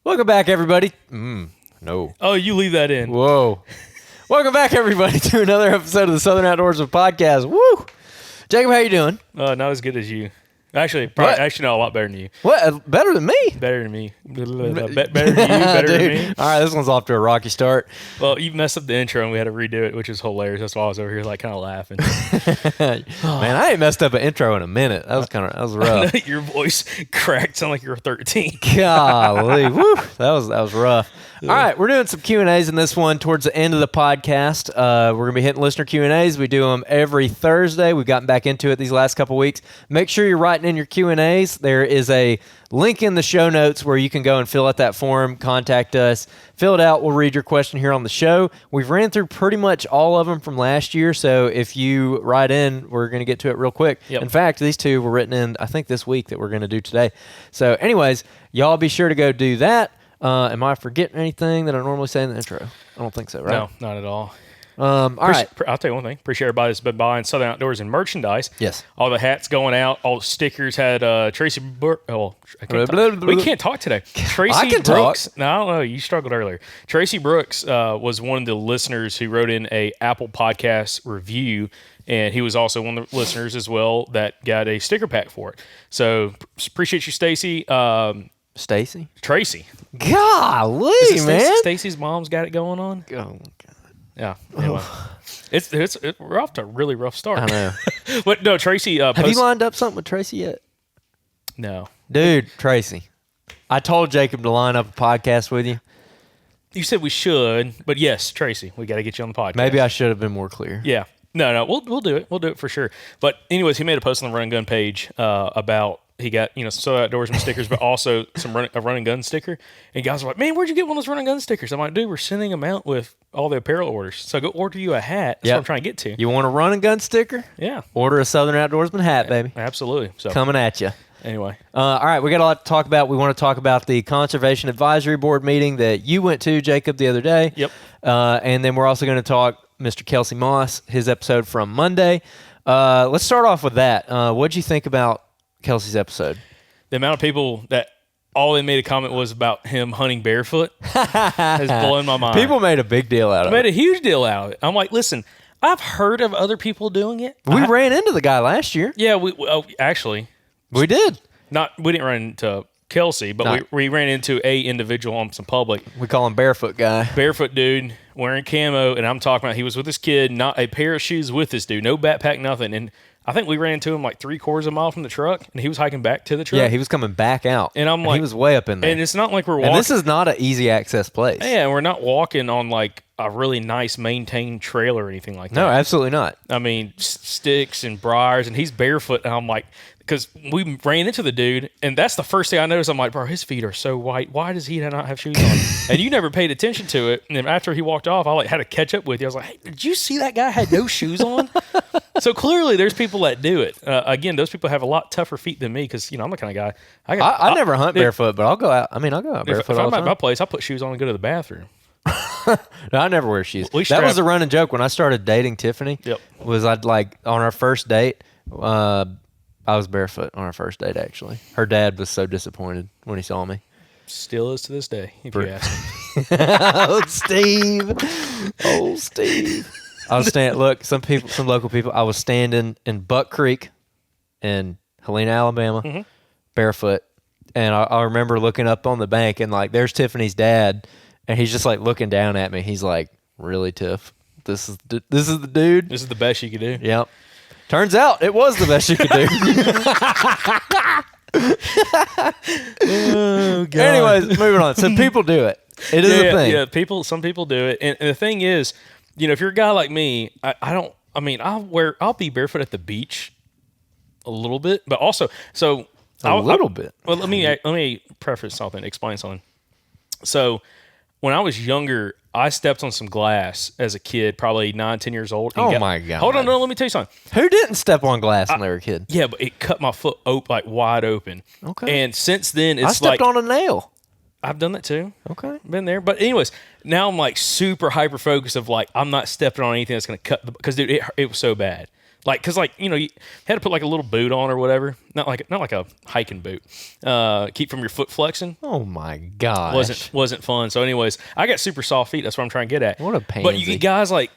Welcome back, everybody. No. Oh, you leave that in. Whoa. Welcome back, everybody, to another episode of the Southern Outdoors Podcast. Woo! Jacob, how you doing? Not as good as you. Actually, no, a lot better than you. What? Better than me? Better than me. Better than you. Better than me. All right, this one's off to a rocky start. Well, you messed up the intro and we had to redo it, which is hilarious. That's why I was over here like kind of laughing. Man, I ain't messed up an intro in a minute. That was rough. Your voice cracked, sound like you were 13. Golly, woo! That was rough. All right, we're doing some Q&As in this one towards the end of the podcast. We're gonna be hitting listener Q&As. We do them every Thursday. We've gotten back into it these last couple weeks. Make sure you're writing in your Q&As. There is a link in the show notes where you can go and fill out that form, contact us, fill it out. We'll read your question here on the show. We've ran through pretty much all of them from last year, so if you write in, we're going to get to it real quick. Yep. In fact, these two were written in, I think, this week that we're going to do today. So anyways, y'all be sure to go do that. Am I forgetting anything that I normally say in the intro? I don't think so, right? No, not at all. All right. I'll tell you one thing. Appreciate everybody that's been buying Southern Outdoors and merchandise. Yes. All the hats going out. All the stickers had Tracy Brooks. Oh, we can't talk today. Tracy I can Brooks. talk. No, I don't know. You struggled earlier. Tracy Brooks was one of the listeners who wrote in a Apple Podcast review, and he was also one of the listeners as well that got a sticker pack for it. So appreciate you, Stacy. Stacy? Tracy. Golly, man. Stacy's mom's got it going on. Oh, God. Yeah. Anyway. We're off to a really rough start. I know. But no, Tracy. Have you lined up something with Tracy yet? No. Dude, Tracy. I told Jacob to line up a podcast with you. You said we should, but yes, Tracy, we got to get you on the podcast. Maybe I should have been more clear. Yeah. No, we'll do it. We'll do it for sure. But anyways, he made a post on the Run and Gun page about he got some Southern Outdoorsman stickers, but also a Run and Gun sticker. And guys are like, "Man, where'd you get one of those Run and Gun stickers?" I'm like, "Dude, we're sending them out with all the apparel orders. So go order you a hat." That's what I'm trying to get to. You want a Run and Gun sticker? Yeah. Order a Southern Outdoorsman hat, baby. Absolutely. So Coming at you. anyway, all right, we got a lot to talk about. We want to talk about the Conservation Advisory Board meeting that you went to, Jacob, the other day. Yep. And then we're also going to talk Mr. Kelsey Moss, his episode from Monday. Let's start off with that. What'd you think about Kelsey's episode? the amount of people that all they made a comment was about him hunting barefoot has blown my mind. People made a big deal out of it. Made a huge deal out of it. I'm like, listen, I've heard of other people doing it. We ran into the guy last year. Yeah, actually. We did. We didn't run into Kelsey, but we ran into a individual on some public. We call him Barefoot Guy. Barefoot dude wearing camo, and I'm talking about he was with his kid, not a pair of shoes with this dude, no backpack, nothing. And I think we ran into him like 3/4 of a mile from the truck, and he was hiking back to the truck. Yeah, he was coming back out. And I'm like, he was way up in there. And it's not like we're walking. And this is not an easy access place. Yeah, we're not walking on like a really nice maintained trail or anything like that. No, absolutely not. I mean, sticks and briars, and he's barefoot, and I'm like, because we ran into the dude, and that's the first thing I noticed. I'm like, bro, his feet are so white. Why does he not have shoes on? And you never paid attention to it. And then after he walked off, I had to catch up with you. I was like, hey, did you see that guy had no shoes on? So clearly there's people that do it. Again, those people have a lot tougher feet than me because, I'm the kind of guy. I never hunt barefoot, but I'll go out. I'll go out barefoot if all I'm the at time. my place, I'll put shoes on and go to the bathroom. No, I never wear shoes. That was the running joke when I started dating Tiffany. Yep. Was I'd like on our first date, I was barefoot on our first date, actually. Her dad was so disappointed when he saw me. Still is to this day, if you ask me. Oh, Steve. Oh, Steve. I was some local people, I was standing in Buck Creek in Helena, Alabama, barefoot. And I remember looking up on the bank and there's Tiffany's dad. And he's just looking down at me. He's like, really, Tiff? This is the dude? This is the best you could do? Yep. Turns out it was the best you could do. Oh, God. Anyways, moving on. So people do it. It is a thing. Yeah, some people do it. And the thing is, if you're a guy like me, I'll be barefoot at the beach a little bit, but also, a little bit. Well, let me preface something, explain something. So when I was younger, I stepped on some glass as a kid, probably 9, 10 years old. Oh, my God. Hold on, no, let me tell you something. Who didn't step on glass when they were a kid? Yeah, but it cut my foot wide open. Okay. And since then, it's I stepped on a nail. I've done that too. Okay. Been there. But anyways, now I'm super hyper focused of I'm not stepping on anything that's going to cut because dude, it was so bad. Like, cause like, you had to put like a little boot on or whatever. Not like a hiking boot. Keep from your foot flexing. Oh my gosh. Wasn't fun. So anyways, I got super soft feet. That's what I'm trying to get at. What a pansy. But you get guys like,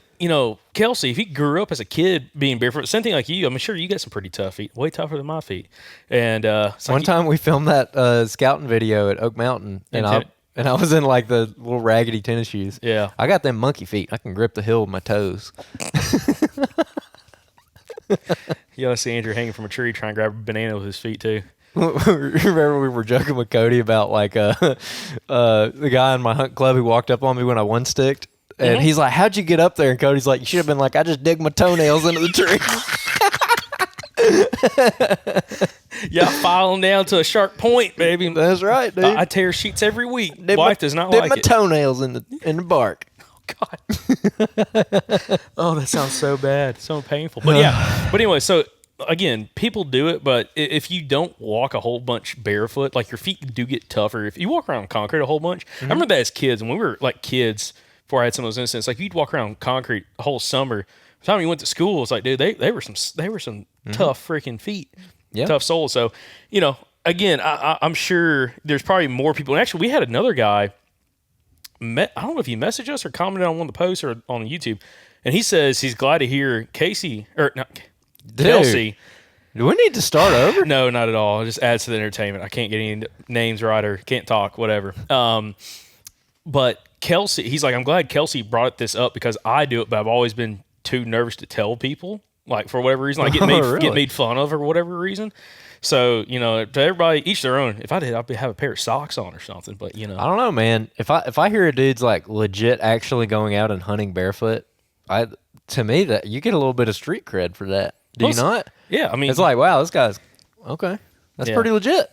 Kelsey, if he grew up as a kid being barefoot, same thing like you, I'm sure you got some pretty tough feet, way tougher than my feet. And one time we filmed that scouting video at Oak Mountain, and I was in like the little raggedy tennis shoes. Yeah. I got them monkey feet. I can grip the hill with my toes. You ought to see Andrew hanging from a tree trying to grab a banana with his feet too. Remember we were joking with Cody about like the guy in my hunt club who walked up on me when I one sticked, and he's like, "How'd you get up there?" And Cody's like, "You should have been like, I just dig my toenails into the tree." Yeah, file them down to a sharp point, baby. That's right, dude. I tear sheets every week. Wife does not like it. Dip my toenails in the bark. God. Oh, that sounds so bad. So painful. But yeah. But anyway, so again, people do it, but if you don't walk a whole bunch barefoot, like your feet do get tougher. If you walk around concrete a whole bunch, I remember that as kids, when we were like kids, before I had some of those incidents, like you'd walk around concrete a whole summer. By the time you went to school, it's like, dude, they were some tough freaking feet, tough souls. So, again, I'm sure there's probably more people. And actually, we had another guy. I don't know if he messaged us or commented on one of the posts or on YouTube, and he says he's glad to hear Kelsey. Do we need to start over? No, not at all. It just adds to the entertainment. I can't get any names right or can't talk, whatever. But Kelsey, he's like, I'm glad Kelsey brought this up because I do it, but I've always been too nervous to tell people, like for whatever reason, like get made fun of or whatever reason. So, to everybody, each their own. If I did, I'd have a pair of socks on or something. But, I don't know, man. If I hear a dude's like legit actually going out and hunting barefoot, to me that you get a little bit of street cred for that. Do you not? Yeah, I mean, it's like, wow, this guy's okay. That's pretty legit.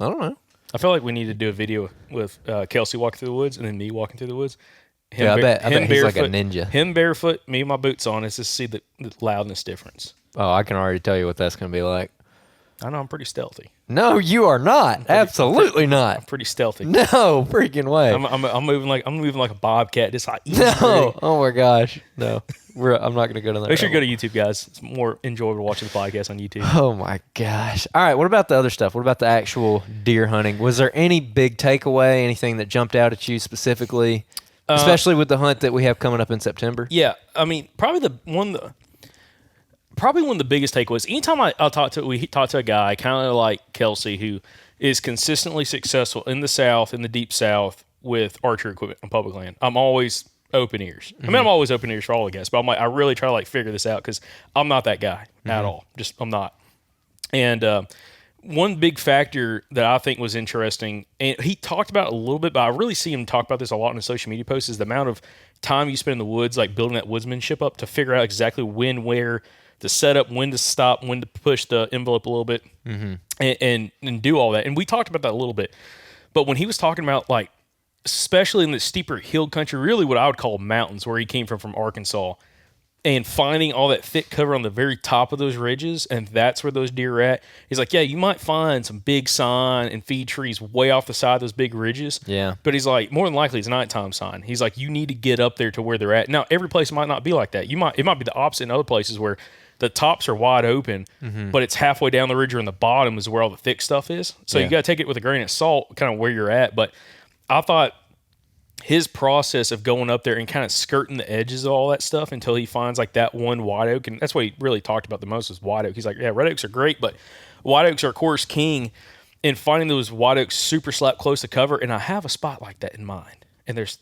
I don't know. I feel like we need to do a video with Kelsey walking through the woods and then me walking through the woods. I bet he's like a ninja. Him barefoot, me with my boots on, is just see the loudness difference. Oh, I can already tell you what that's going to be like. I know I'm pretty stealthy. No, you are not. Absolutely not. I'm pretty stealthy. No freaking way. I'm moving like a bobcat. Just like no. Oh my gosh. No. I'm not going to go to that. Make sure you go to YouTube, guys. It's more enjoyable watching the podcast on YouTube. Oh my gosh. All right. What about the other stuff? What about the actual deer hunting? Was there any big takeaway? Anything that jumped out at you specifically, especially with the hunt that we have coming up in September? Yeah. I mean, probably one of the biggest takeaways. Anytime we talk to a guy kind of like Kelsey who is consistently successful in the South, in the deep South with archery equipment on public land, I'm always open ears. I mean, I'm always open ears for all the guests, but I'm like, I really try to like figure this out because I'm not that guy at all. I'm not. And one big factor that I think was interesting, and he talked about it a little bit, but I really see him talk about this a lot in his social media posts, is the amount of time you spend in the woods, like building that woodsmanship up to figure out exactly when, where to set up, when to stop, when to push the envelope a little bit, and do all that. And we talked about that a little bit. But when he was talking about, like, especially in the steeper hill country, really what I would call mountains, where he came from Arkansas, and finding all that thick cover on the very top of those ridges, and that's where those deer are at. He's like, yeah, you might find some big sign and feed trees way off the side of those big ridges. Yeah. But he's like, more than likely it's nighttime sign. He's like, you need to get up there to where they're at. Now, every place might not be like that. It might be the opposite in other places where the tops are wide open, but it's halfway down the ridge or in the bottom is where all the thick stuff is. So you got to take it with a grain of salt, kind of where you're at. But I thought his process of going up there and kind of skirting the edges of all that stuff until he finds like that one white oak, and that's what he really talked about the most was white oak. He's like, yeah, red oaks are great, but white oaks are of course king. And finding those white oaks super slap close to cover, and I have a spot like that in mind. And there's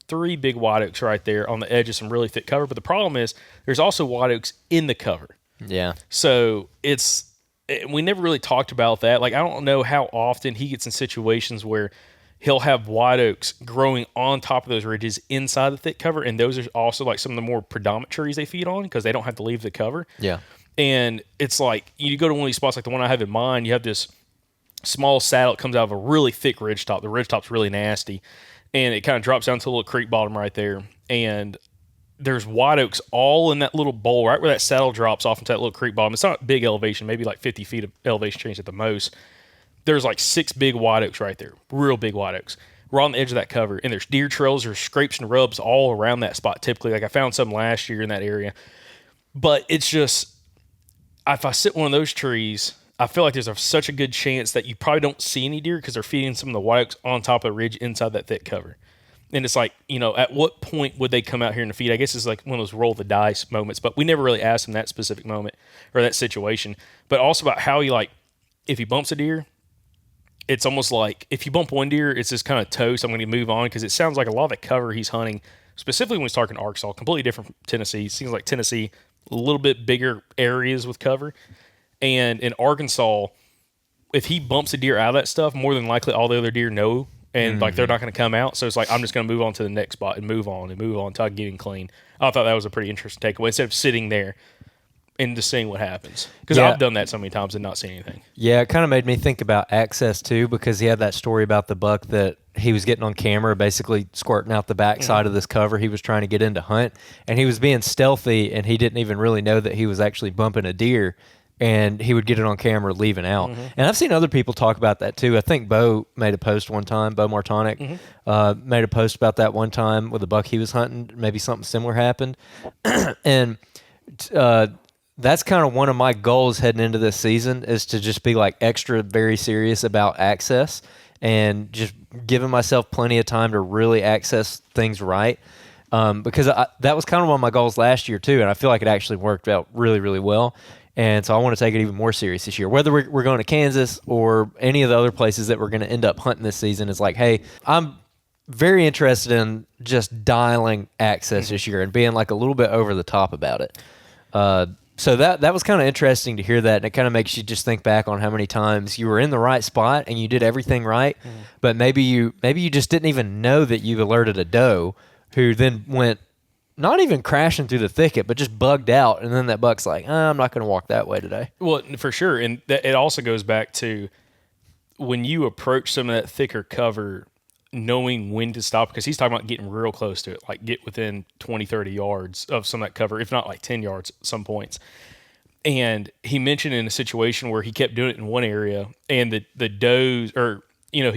3 big white oaks right there on the edge of some really thick cover. But the problem is there's also white oaks in the cover. Yeah. So we never really talked about that. Like, I don't know how often he gets in situations where he'll have white oaks growing on top of those ridges inside the thick cover. And those are also like some of the more predominant trees they feed on because they don't have to leave the cover. Yeah. And it's like you go to one of these spots like the one I have in mind, you have this small saddle that comes out of a really thick ridge top. The ridge top's really nasty. And it kind of drops down to a little creek bottom right there. And there's white oaks all in that little bowl, right where that saddle drops off into that little creek bottom. It's not big elevation, maybe like 50 feet of elevation change at the most. There's like 6 big white oaks right there, real big white oaks. We're on the edge of that cover. And there's deer trails, there's scrapes and rubs all around that spot typically. Like I found some last year in that area. But it's just, if I sit one of those trees, I feel like there's such a good chance that you probably don't see any deer because they're feeding some of the white oaks on top of the ridge inside that thick cover. And it's like, at what point would they come out here and feed? I guess it's like one of those roll the dice moments, but we never really asked him that specific moment or that situation. But also about how if he bumps a deer, it's almost like if you bump one deer, it's just kind of toast. I'm going to move on because it sounds like a lot of the cover he's hunting, specifically when he's talking Arkansas, completely different from Tennessee. Seems like Tennessee, a little bit bigger areas with cover. And in Arkansas, if he bumps a deer out of that stuff, more than likely all the other deer know. And they're not going to come out. So it's like, I'm just going to move on to the next spot and move on until I get him clean. I thought that was a pretty interesting takeaway instead of sitting there and just seeing what happens. Because I've done that so many times and not seen anything. Yeah, it kind of made me think about access too, because he had that story about the buck that he was getting on camera, basically squirting out the backside of this cover he was trying to get in to hunt. And he was being stealthy, and he didn't even really know that he was actually bumping a deer. And he would get it on camera leaving out. And I've seen other people talk about that too. I think Bo made a post one time, Bo Martonic made a post about that one time with a buck he was hunting. Maybe something similar happened. And that's kind of one of my goals heading into this season, is to just be like extra very serious about access and just giving myself plenty of time to really access things right. Because that was kind of one of my goals last year too. And I feel like it actually worked out really, really well. And so I want to take it even more serious this year. Whether we're going to Kansas or any of the other places that we're going to end up hunting this season, is like, hey, I'm very interested in just dialing access this year and being like a little bit over the top about it. So that was kind of interesting to hear that, and it kind of makes you just think back on how many times you were in the right spot and you did everything right, but maybe you just didn't even know that you alerted a doe who then went not even crashing through the thicket, but just bugged out. And then that buck's like, I'm not going to walk that way today. Well, for sure. And it also goes back to when you approach some of that thicker cover, knowing when to stop, because he's talking about getting real close to it, like get within 20, 30 yards of some of that cover, if not like 10 yards at some points. And he mentioned in a situation where he kept doing it in one area, and the does, or, I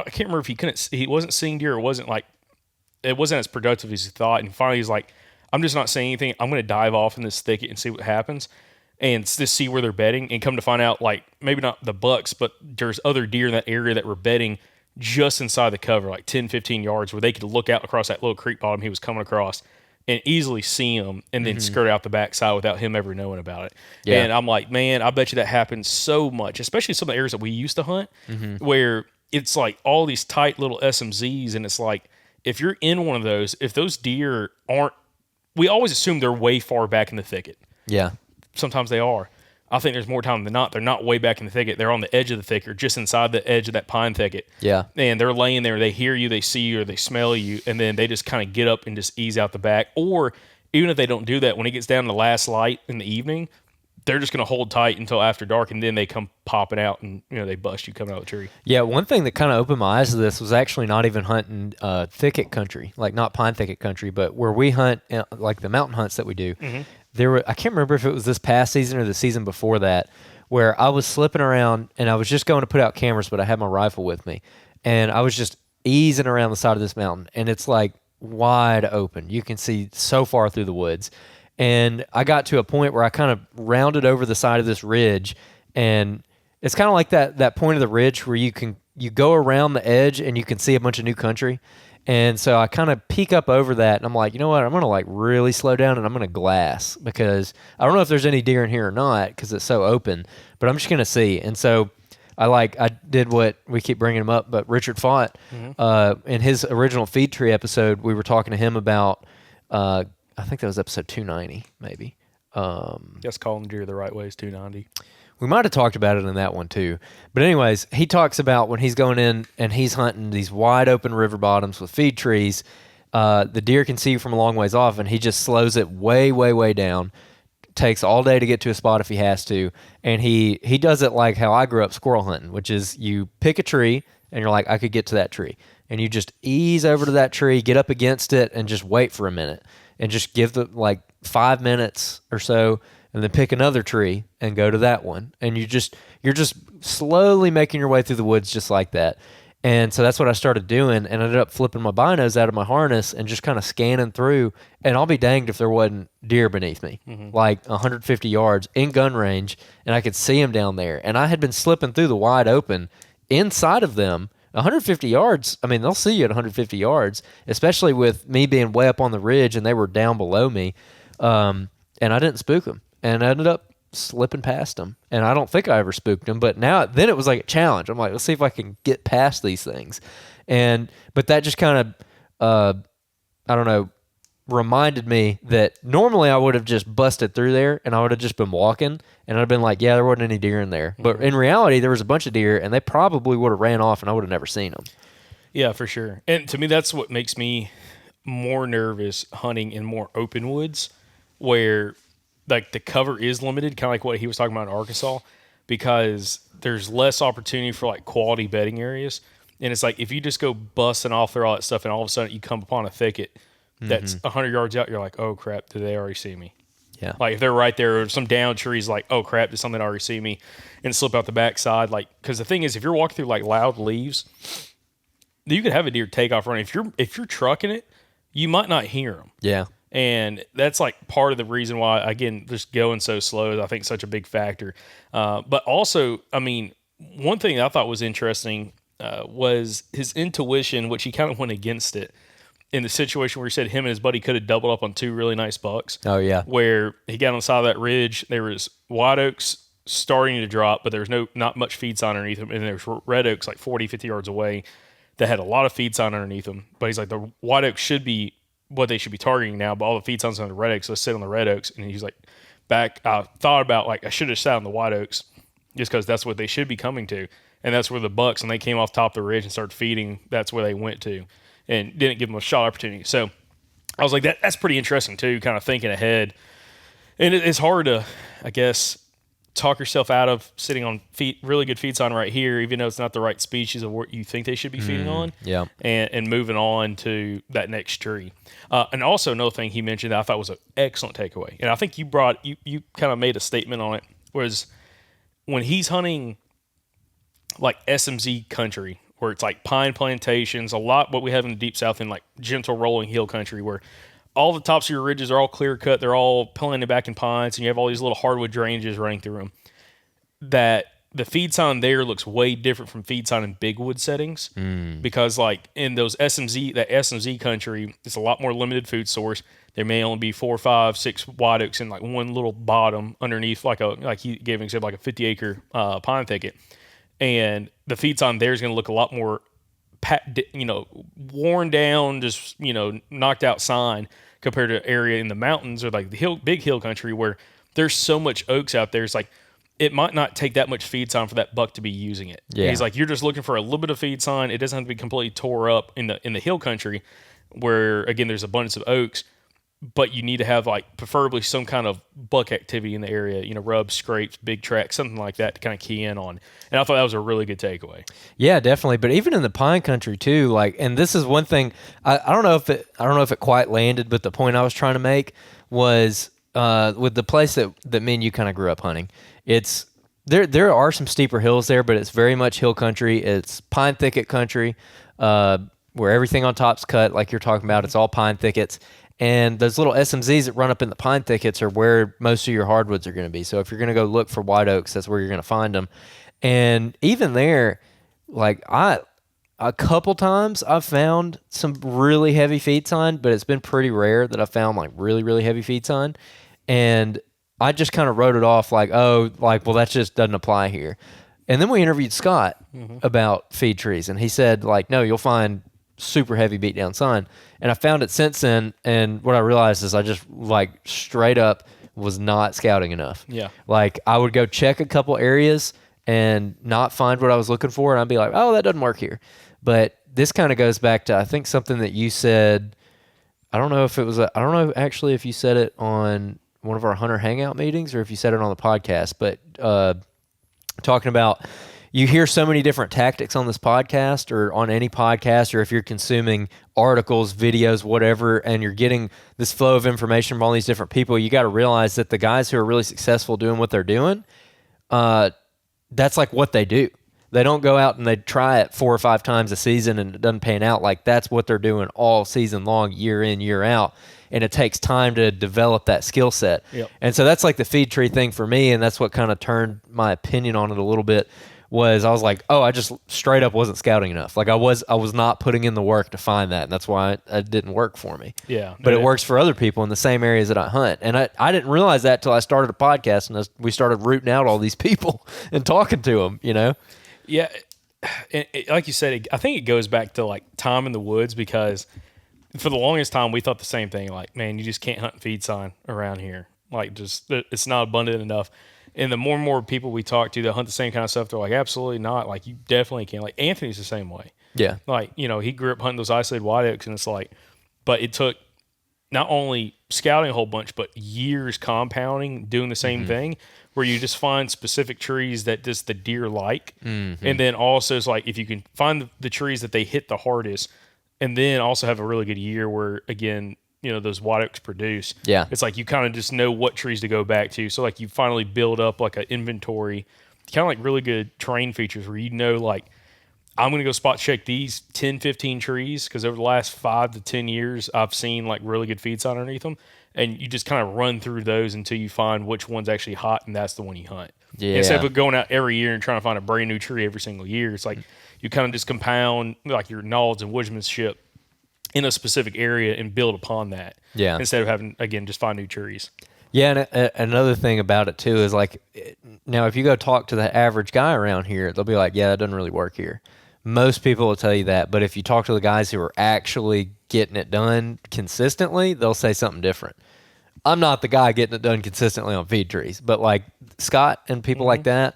can't remember if he wasn't seeing deer, or it wasn't as productive as he thought. And finally he's like, I'm just not saying anything. I'm going to dive off in this thicket and see what happens and just see where they're bedding, and come to find out, like, maybe not the bucks, but there's other deer in that area that were bedding just inside the cover, like 10, 15 yards, where they could look out across that little creek bottom he was coming across and easily see him and then skirt out the backside without him ever knowing about it. Yeah. And I'm like, man, I bet you that happens so much, especially some of the areas that we used to hunt, where it's like all these tight little SMZs, and it's like, if you're in one of those, if those deer aren't, we always assume they're way far back in the thicket. Yeah. Sometimes they are. I think there's more time than not. They're not way back in the thicket. They're on the edge of the thicket, or just inside the edge of that pine thicket. Yeah. And they're laying there. They hear you, they see you, or they smell you, and then they just kind of get up and just ease out the back. Or even if they don't do that, when it gets down to the last light in the evening, they're just going to hold tight until after dark, and then they come popping out, and they bust you coming out of the tree. Yeah, one thing that kind of opened my eyes to this was actually not even hunting thicket country, like not pine thicket country, but where we hunt, like the mountain hunts that we do. I can't remember if it was this past season or the season before that, where I was slipping around and I was just going to put out cameras, but I had my rifle with me, and I was just easing around the side of this mountain, and it's like wide open. You can see so far through the woods. And I got to a point where I kind of rounded over the side of this ridge, and it's kind of like that point of the ridge where you go around the edge and you can see a bunch of new country. And so I kind of peek up over that, and I'm like, you know what? I'm going to like really slow down, and I'm going to glass, because I don't know if there's any deer in here or not because it's so open, but I'm just going to see. And so I did what we keep bringing him up, but Richard Font, in his original Feed Tree episode, we were talking to him about, I think that was episode 290, maybe. Yes, calling deer the right way is 290. We might have talked about it in that one too. But anyways, he talks about when he's going in and he's hunting these wide open river bottoms with feed trees, the deer can see you from a long ways off, and he just slows it way, way, way down. Takes all day to get to a spot if he has to. And he does it like how I grew up squirrel hunting, which is you pick a tree and you're like, I could get to that tree. And you just ease over to that tree, get up against it, and just wait for a minute. And just give the 5 minutes or so, and then pick another tree and go to that one. And you're just slowly making your way through the woods just like that. And so that's what I started doing, and I ended up flipping my binos out of my harness and just kind of scanning through. And I'll be danged if there wasn't deer beneath me, like 150 yards in gun range, and I could see them down there. And I had been slipping through the wide open inside of them. 150 yards, I mean, they'll see you at 150 yards, especially with me being way up on the ridge and they were down below me. And I didn't spook them, and I ended up slipping past them. And I don't think I ever spooked them, but then it was like a challenge. I'm like, let's see if I can get past these things. But that just kind of, I don't know, reminded me that normally I would have just busted through there and I would have just been walking and I'd have been like, yeah, there wasn't any deer in there. But in reality, there was a bunch of deer and they probably would have ran off and I would have never seen them. Yeah, for sure. And to me, that's what makes me more nervous hunting in more open woods where like the cover is limited, kind of like what he was talking about in Arkansas, because there's less opportunity for like quality bedding areas. And it's like if you just go busting off there all that stuff and all of a sudden you come upon a thicket that's 100 yards out, you're like, oh crap, did they already see me? Yeah. Like if they're right there or some down trees, like, oh crap, did something already see me? And slip out the backside. Like, because the thing is, if you're walking through like loud leaves, you could have a deer take off running. If you're trucking it, you might not hear them. Yeah. And that's like part of the reason why, again, just going so slow is I think such a big factor. But also, I mean, one thing I thought was interesting was his intuition, which he kind of went against it in the situation where he said him and his buddy could have doubled up on two really nice bucks. Oh, yeah. Where he got on the side of that ridge, there was white oaks starting to drop, but there was not much feed sign underneath them. And there was red oaks like 40, 50 yards away that had a lot of feed sign underneath them. But he's like, the white oaks should be what they should be targeting now, but all the feed signs on the red oaks, let's sit on the red oaks. And he's like, I thought about like I should have sat on the white oaks just because that's what they should be coming to. And that's where the bucks, and they came off top of the ridge and started feeding, that's where they went to and didn't give them a shot opportunity. So I was like, that's pretty interesting too, kind of thinking ahead. And it's hard to, I guess, talk yourself out of sitting on really good feed sign right here, even though it's not the right species of what you think they should be feeding on. Yeah. And moving on to that next tree. And also another thing he mentioned that I thought was an excellent takeaway, and I think you kind of made a statement on it, was when he's hunting like SMZ country, where it's like pine plantations, a lot what we have in the deep south in like gentle rolling hill country, where all the tops of your ridges are all clear cut, they're all planted back in pines, and you have all these little hardwood drainages running through them. That the feed sign there looks way different from feed sign in big wood settings, because like in those SMZ country, it's a lot more limited food source. There may only be 4, 5, 6 white oaks in like one little bottom underneath, like he gave an example, like a 50-acre pine thicket. And the feed sign there is going to look a lot more, worn down, just, knocked out sign compared to area in the mountains or like the big hill country where there's so much oaks out there. It's like, it might not take that much feed sign for that buck to be using it. Yeah. He's like, you're just looking for a little bit of feed sign. It doesn't have to be completely tore up in the hill country where, again, there's abundance of oaks, but you need to have like preferably some kind of buck activity in the area, rubs, scrapes, big tracks, something like that to kind of key in on. And I thought that was a really good takeaway. Yeah, definitely. But even in the pine country too, like, and this is one thing, I don't know if it quite landed, but the point I was trying to make was with the place that me and you kind of grew up hunting, it's there are some steeper hills there, but it's very much hill country. It's pine thicket country, where everything on top's cut, like you're talking about. It's all pine thickets. And those little SMZs that run up in the pine thickets are where most of your hardwoods are going to be. So if you're going to go look for white oaks, that's where you're going to find them. And even there, like a couple times I've found some really heavy feed sign, but it's been pretty rare that I've found like really, really heavy feed sign. And I just kind of wrote it off like, well, that just doesn't apply here. And then we interviewed Scott about feed trees, and he said, like, no, you'll find super heavy beat down sign. And I found it since then, and what I realized is I just like straight up was not scouting enough. Yeah. Like I would go check a couple areas and not find what I was looking for, and I'd be like, oh, that doesn't work here. But this kind of goes back to, I think, something that you said. I don't know actually if you said it on one of our hunter hangout meetings or if you said it on the podcast, but talking about, you hear so many different tactics on this podcast or on any podcast, or if you're consuming articles, videos, whatever, and you're getting this flow of information from all these different people, you got to realize that the guys who are really successful doing what they're doing, that's like what they do. They don't go out and they try it 4 or 5 times a season and it doesn't pan out. Like, that's what they're doing all season long, year in, year out. And it takes time to develop that skill set. Yep. And so that's like the feed tree thing for me, and that's what kind of turned my opinion on it a little bit. Was I was like, oh, I just straight up wasn't scouting enough. Like I was not putting in the work to find that, and that's why it didn't work for me. Yeah, but it works for other people in the same areas that I hunt, and I didn't realize that till I started a podcast and we started rooting out all these people and talking to them. Yeah, and like you said, I think it goes back to like time in the woods, because for the longest time we thought the same thing. Like, man, you just can't hunt feed sign around here. Like, just it's not abundant enough. And the more and more people we talk to that hunt the same kind of stuff, they're like, absolutely not. Like, you definitely can. Like, Anthony's the same way. Yeah. Like, he grew up hunting those isolated white oaks, and it's like, but it took not only scouting a whole bunch, but years compounding, doing the same thing, where you just find specific trees that just the deer like. Mm-hmm. And then also it's like, if you can find the trees that they hit the hardest, and then also have a really good year where, again, those white oaks produce. Yeah. It's like you kind of just know what trees to go back to. So like you finally build up like an inventory, kind of like really good terrain features where like, I'm going to go spot check these 10, 15 trees, because over the last 5 to 10 years, I've seen like really good feed sign underneath them. And you just kind of run through those until you find which one's actually hot, and that's the one you hunt. Yeah. Instead of going out every year and trying to find a brand new tree every single year, it's like you kind of just compound like your knowledge and woodsmanship in a specific area and build upon that. Yeah. Instead of having, again, just find new trees. Yeah, and another thing about it too is like, now if you go talk to the average guy around here, they'll be like, yeah, it doesn't really work here. Most people will tell you that, but if you talk to the guys who are actually getting it done consistently, they'll say something different. I'm not the guy getting it done consistently on feed trees, but like Scott and people like that,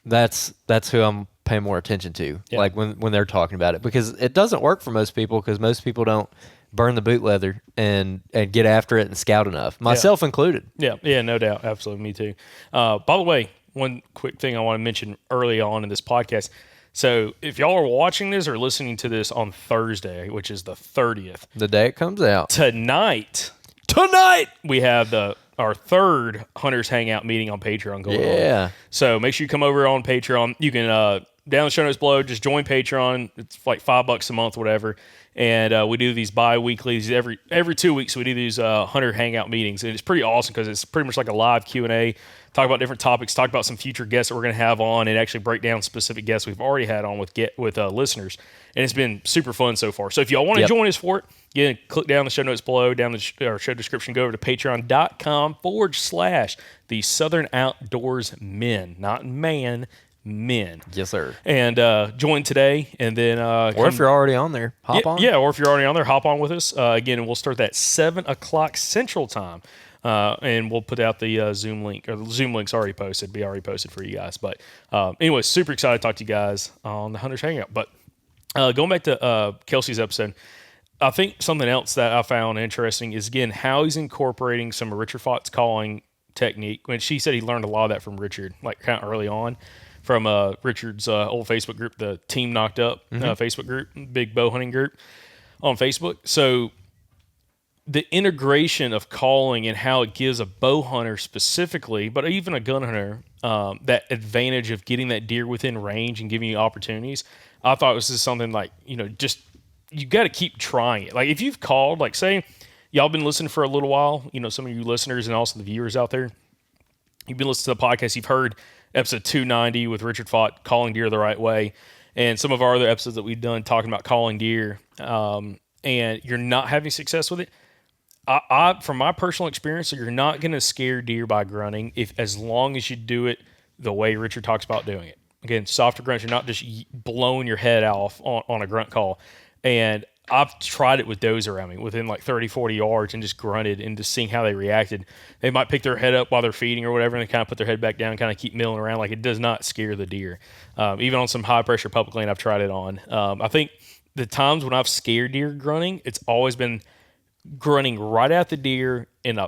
that's who I'm paying more attention to. Yeah. Like when they're talking about it, because it doesn't work for most people, because most people don't burn the boot leather and get after it and scout enough, myself included. Yeah, no doubt. Absolutely. Me too. By the way, one quick thing I want to mention early on in this podcast. So if y'all are watching this or listening to this on Thursday, which is the 30th, the day it comes out, tonight we have our third Hunters Hangout meeting on Patreon going on. So make sure you come over on Patreon. You can down the show notes below, just join Patreon. It's like $5 a month, whatever. And we do these bi-weeklies every 2 weeks. We do these Hunter Hangout meetings, and it's pretty awesome because it's pretty much like a live Q&A. Talk about different topics, talk about some future guests that we're going to have on, and actually break down specific guests we've already had on with listeners. And it's been super fun so far. So if y'all want to join us for it, again, click down the show notes below, down our show description, go over to patreon.com/the Southern Outdoors Men, not man, men. Yes, sir. And join today, and then or if you're already on there, hop on. Yeah, or if you're already on there, hop on with us. Again, we'll start at 7 o'clock Central Time. And we'll put out the Zoom link, or the Zoom link's already posted, be already posted for you guys. But anyway, super excited to talk to you guys on the Hunters Hangout. But going back to Kelsey's episode, I think something else that I found interesting is, again, how he's incorporating some of Richard Fott's calling technique. When she said he learned a lot of that from Richard, like kind of early on, from Richard's old Facebook group, the Team Knocked Up Facebook group, big bow hunting group on Facebook. So the integration of calling and how it gives a bow hunter specifically, but even a gun hunter, that advantage of getting that deer within range and giving you opportunities. I thought this is something like, just you got to keep trying it. Like if you've called, like say y'all been listening for a little while, some of you listeners and also the viewers out there, you've been listening to the podcast, you've heard episode 290 with Richard Fott, calling deer the right way, and some of our other episodes that we've done talking about calling deer, and you're not having success with it. I from my personal experience, you're not going to scare deer by grunting as long as you do it the way Richard talks about doing it. Again, softer grunts. You're not just blowing your head off on a grunt call. And I've tried it with does around me within like 30, 40 yards and just grunted and just seeing how they reacted. They might pick their head up while they're feeding or whatever, and they kind of put their head back down and kind of keep milling around. Like, it does not scare the deer. Even on some high-pressure public land, I've tried it on. I think the times when I've scared deer grunting, it's always been grunting right at the deer in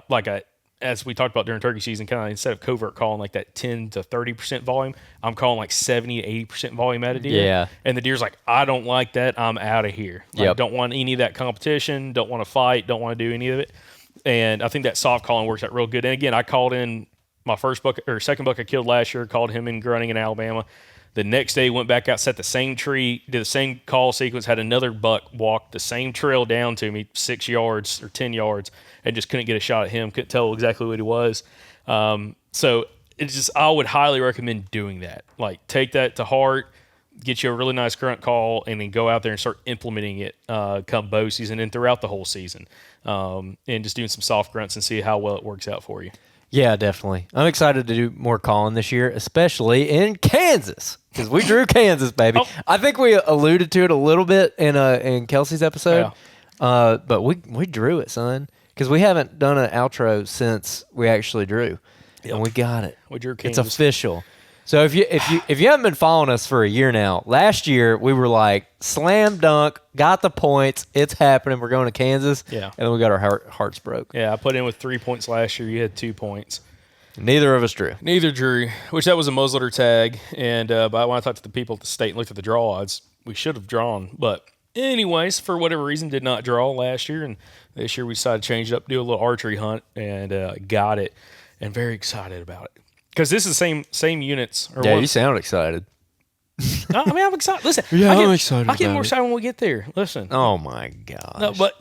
as we talked about during turkey season, kind of instead of covert calling like that 10 to 30% volume, I'm calling like 70 to 80% volume at a deer. Yeah. And the deer's like, I don't like that. I'm out of here. Like, don't want any of that competition. Don't want to fight. Don't want to do any of it. And I think that soft calling works out real good. And again, I called in my second buck I killed last year, called him in grunting in Alabama. The next day, went back out, set the same tree, did the same call sequence, had another buck walk the same trail down to me, 6 yards or 10 yards, and just couldn't get a shot at him. Couldn't tell exactly what he was. So it's just, I would highly recommend doing that. Like, take that to heart, get you a really nice grunt call, and then go out there and start implementing it come bow season and throughout the whole season. And just doing some soft grunts and see how well it works out for you. Yeah, definitely. I'm excited to do more calling this year, especially in Kansas, because we drew Kansas, baby. I think we alluded to it a little bit in Kelsey's episode, but we drew it, son, because we haven't done an outro since we actually drew, and we got it. We drew Kansas. It's official. So if you haven't been following us for a year now, last year we were like slam dunk, got the points, it's happening. We're going to Kansas, and then we got our hearts broke. Yeah, I put in with 3 points last year. You had 2 points. Neither of us drew. Neither drew, which that was a muzzleloader tag. And but when I talked to the people at the state and looked at the draw odds, we should have drawn. But anyways, for whatever reason, did not draw last year, and this year we decided to change it up, do a little archery hunt, and got it, and very excited about it. Because this is the same units. You sound excited. I mean, I'm excited. Listen, I'm excited. I get more excited when we get there. Listen. Oh my gosh. No, but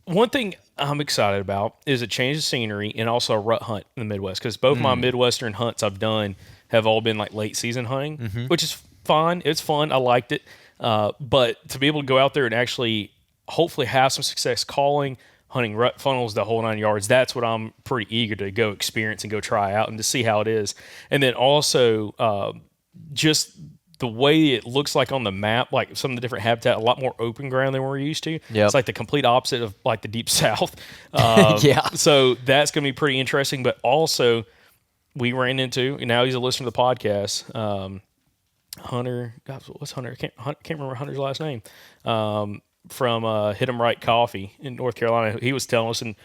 one thing I'm excited about is a change of scenery and also a rut hunt in the Midwest. Because both my Midwestern hunts I've done have all been like late season hunting, which is fun. It's fun. I liked it. But to be able to go out there and actually hopefully have some success calling, hunting rut funnels, the whole 9 yards, that's what I'm pretty eager to go experience and go try out and to see how it is. And then also just the way it looks like on the map, like some of the different habitat, a lot more open ground than we're used to. Yep. It's like the complete opposite of like the deep south. So that's going to be pretty interesting. But also we ran into, and now he's a listener to the podcast, Hunter, God, what's Hunter? I can't remember Hunter's last name. From Hit 'em Right Coffee in North Carolina. He was telling us, and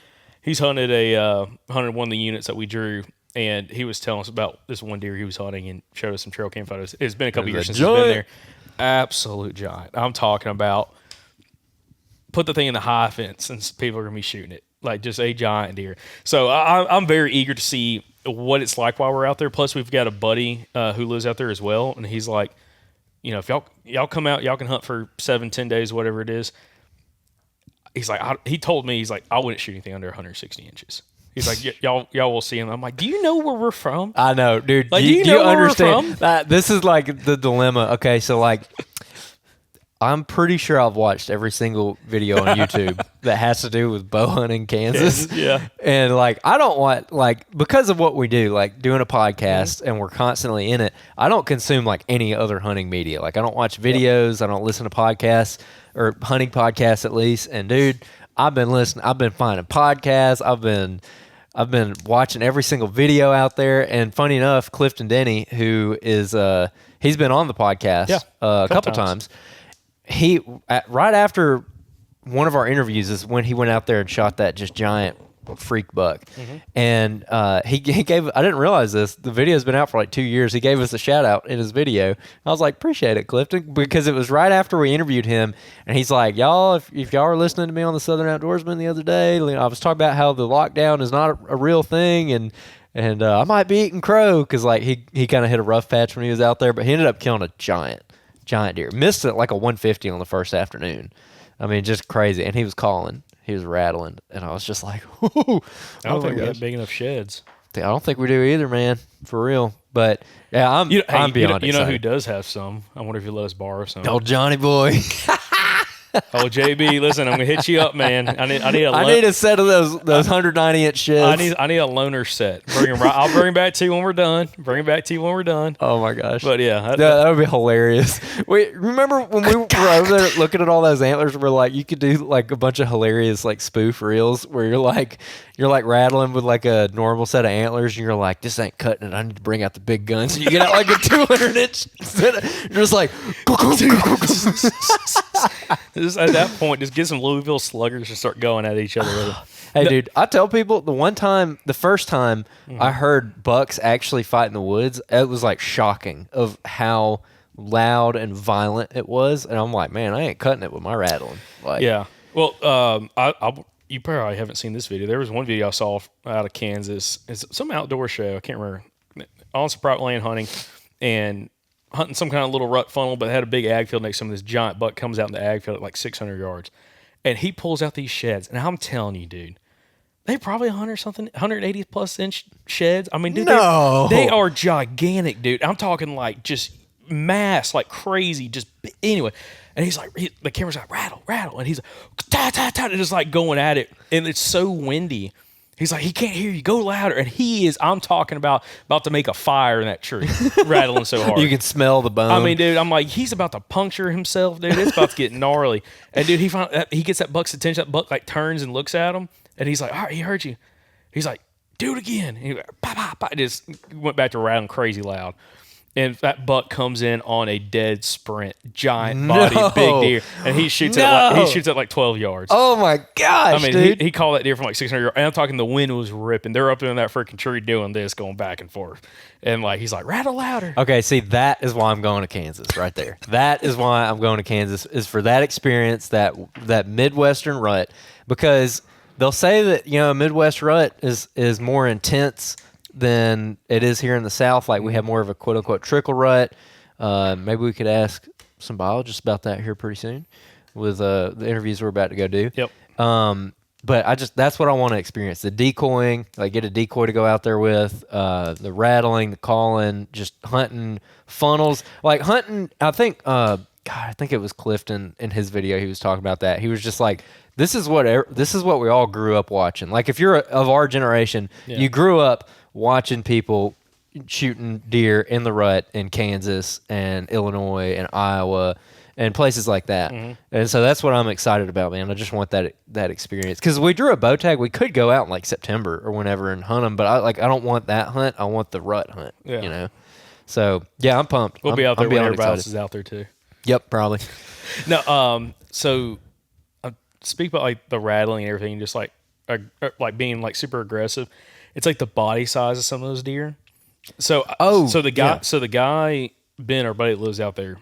he's hunted hunted one of the units that we drew, and he was telling us about this one deer he was hunting and showed us some trail cam photos. It's been a couple years since he's been there. Absolute giant. I'm talking about put the thing in the high fence and people are going to be shooting it. Like just a giant deer. So I'm very eager to see what it's like while we're out there. Plus, we've got a buddy who lives out there as well, and he's like, you know, if y'all come out, y'all can hunt for 7-10 days, whatever it is. He's like, he told me, he's like, I wouldn't shoot anything under 160 inches. He's like, y'all will see him. I'm like, do you know where we're from? I know, dude. Like, do you know where understand? we're from? This is like the dilemma. Okay, so like, I'm pretty sure I've watched every single video on YouTube that has to do with bow hunting Kansas. Yeah. And like, I don't want, like, because of what we do, like doing a podcast and we're constantly in it, I don't consume like any other hunting media. Like I don't watch videos. I don't listen to podcasts or hunting podcasts at least. And dude, I've been finding podcasts. I've been watching every single video out there. And funny enough, Clifton Denny, who is, he's been on the podcast a couple times. Right after one of our interviews is when he went out there and shot that just giant freak buck. And he gave, I didn't realize this, the video's been out for like 2 years. He gave us a shout out in his video. I was like, appreciate it, Clifton, because it was right after we interviewed him, and he's like, y'all, if y'all were listening to me on the Southern Outdoorsman the other day, I was talking about how the lockdown is not a real thing, and I might be eating crow, because like he kind of hit a rough patch when he was out there, but he ended up killing a giant deer. Missed it like a 150 on the first afternoon. I mean, just crazy. And he was calling. He was rattling. And I was just like, whoo. I don't think we have big enough sheds. I don't think we do either, man. For real. But yeah, I'm beyond excited. You know who does have some? I wonder if you let us borrow some. Old Johnny boy. Oh, JB, listen, I'm gonna hit you up, man. I need a set of those 190-inch sheds. I need a loaner set. I'll bring back to you when we're done. Oh my gosh. But yeah, that would be hilarious. Wait, remember when we were over there looking at all those antlers? We're like, you could do like a bunch of hilarious like spoof reels where you're like rattling with like a normal set of antlers, and you're like, this ain't cutting it. I need to bring out the big guns. And you get out like a 200-inch set. You're just like. Just at that point, just get some Louisville sluggers to start going at each other with them. Hey, dude, I tell people the first time I heard bucks actually fight in the woods, it was like shocking of how loud and violent it was. And I'm like, man, I ain't cutting it with my rattling. Like, yeah. Well, you probably haven't seen this video. There was one video I saw out of Kansas. It's some outdoor show. I can't remember. On some private land hunting. And hunting some kind of little rut funnel, but had a big ag field next to him. This giant buck comes out in the ag field at like 600 yards, and he pulls out these sheds. And I'm telling you, dude, they probably 180 plus inch sheds. I mean, dude, they are gigantic, dude. I'm talking like just mass, like crazy. Just anyway. And he's like, the camera's like, rattle, and he's like, ta ta ta, and just like going at it, and it's so windy. He's like, he can't hear you. Go louder. And he is, I'm talking about to make a fire in that tree, rattling so hard. You can smell the bone. I mean, dude, I'm like, he's about to puncture himself, dude. It's about to get gnarly. And dude, he gets that buck's attention. That buck like turns and looks at him, and he's like, all right, he heard you. He's like, do it again. And he like, bah, bah, bah. Just went back to rattling crazy loud. And that buck comes in on a dead sprint, giant body, big deer, and he shoots at like 12 yards. Oh my gosh! I mean, dude. he called that deer from like 600 yards. And I'm talking, the wind was ripping. They're up there in that freaking tree doing this, going back and forth, and like he's like, rattle louder. Okay, see, that is why I'm going to Kansas right there. That is why I'm going to Kansas, is for that experience, that Midwestern rut, because they'll say that, you know, a Midwest rut is more intense than it is here in the South. Like, we have more of a quote-unquote trickle rut. Maybe we could ask some biologists about that here pretty soon with the interviews we're about to go do. Yep. But that's what I want to experience. The decoying, like get a decoy to go out there with, the rattling, the calling, just hunting funnels. Like hunting, I think it was Clifton in his video, he was talking about that. He was just like, this is what we all grew up watching. Like, if you're of our generation, you grew up watching people shooting deer in the rut in Kansas and Illinois and Iowa and places like that. Mm-hmm. And so that's what I'm excited about, man. I just want that experience. Because we drew a bow tag. We could go out in like September or whenever and hunt them, but I don't want that hunt. I want the rut hunt, you know? So, yeah, I'm pumped. We'll be out there when everybody else is out there too. Yep, probably. No, so speak about like the rattling and everything, just like being like super aggressive. It's like the body size of some of those deer. So the guy Ben, our buddy that lives out there,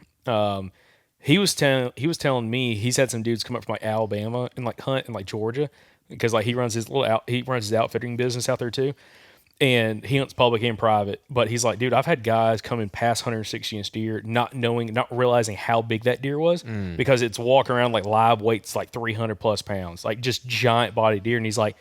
he was telling me he's had some dudes come up from like Alabama and like hunt in like Georgia, because like he runs his outfitting business out there too, and he hunts public and private. But he's like, dude, I've had guys come in past 160-inch deer, not realizing how big that deer was, because it's walking around like live weight's like 300 plus pounds, like just giant body deer. And he's like,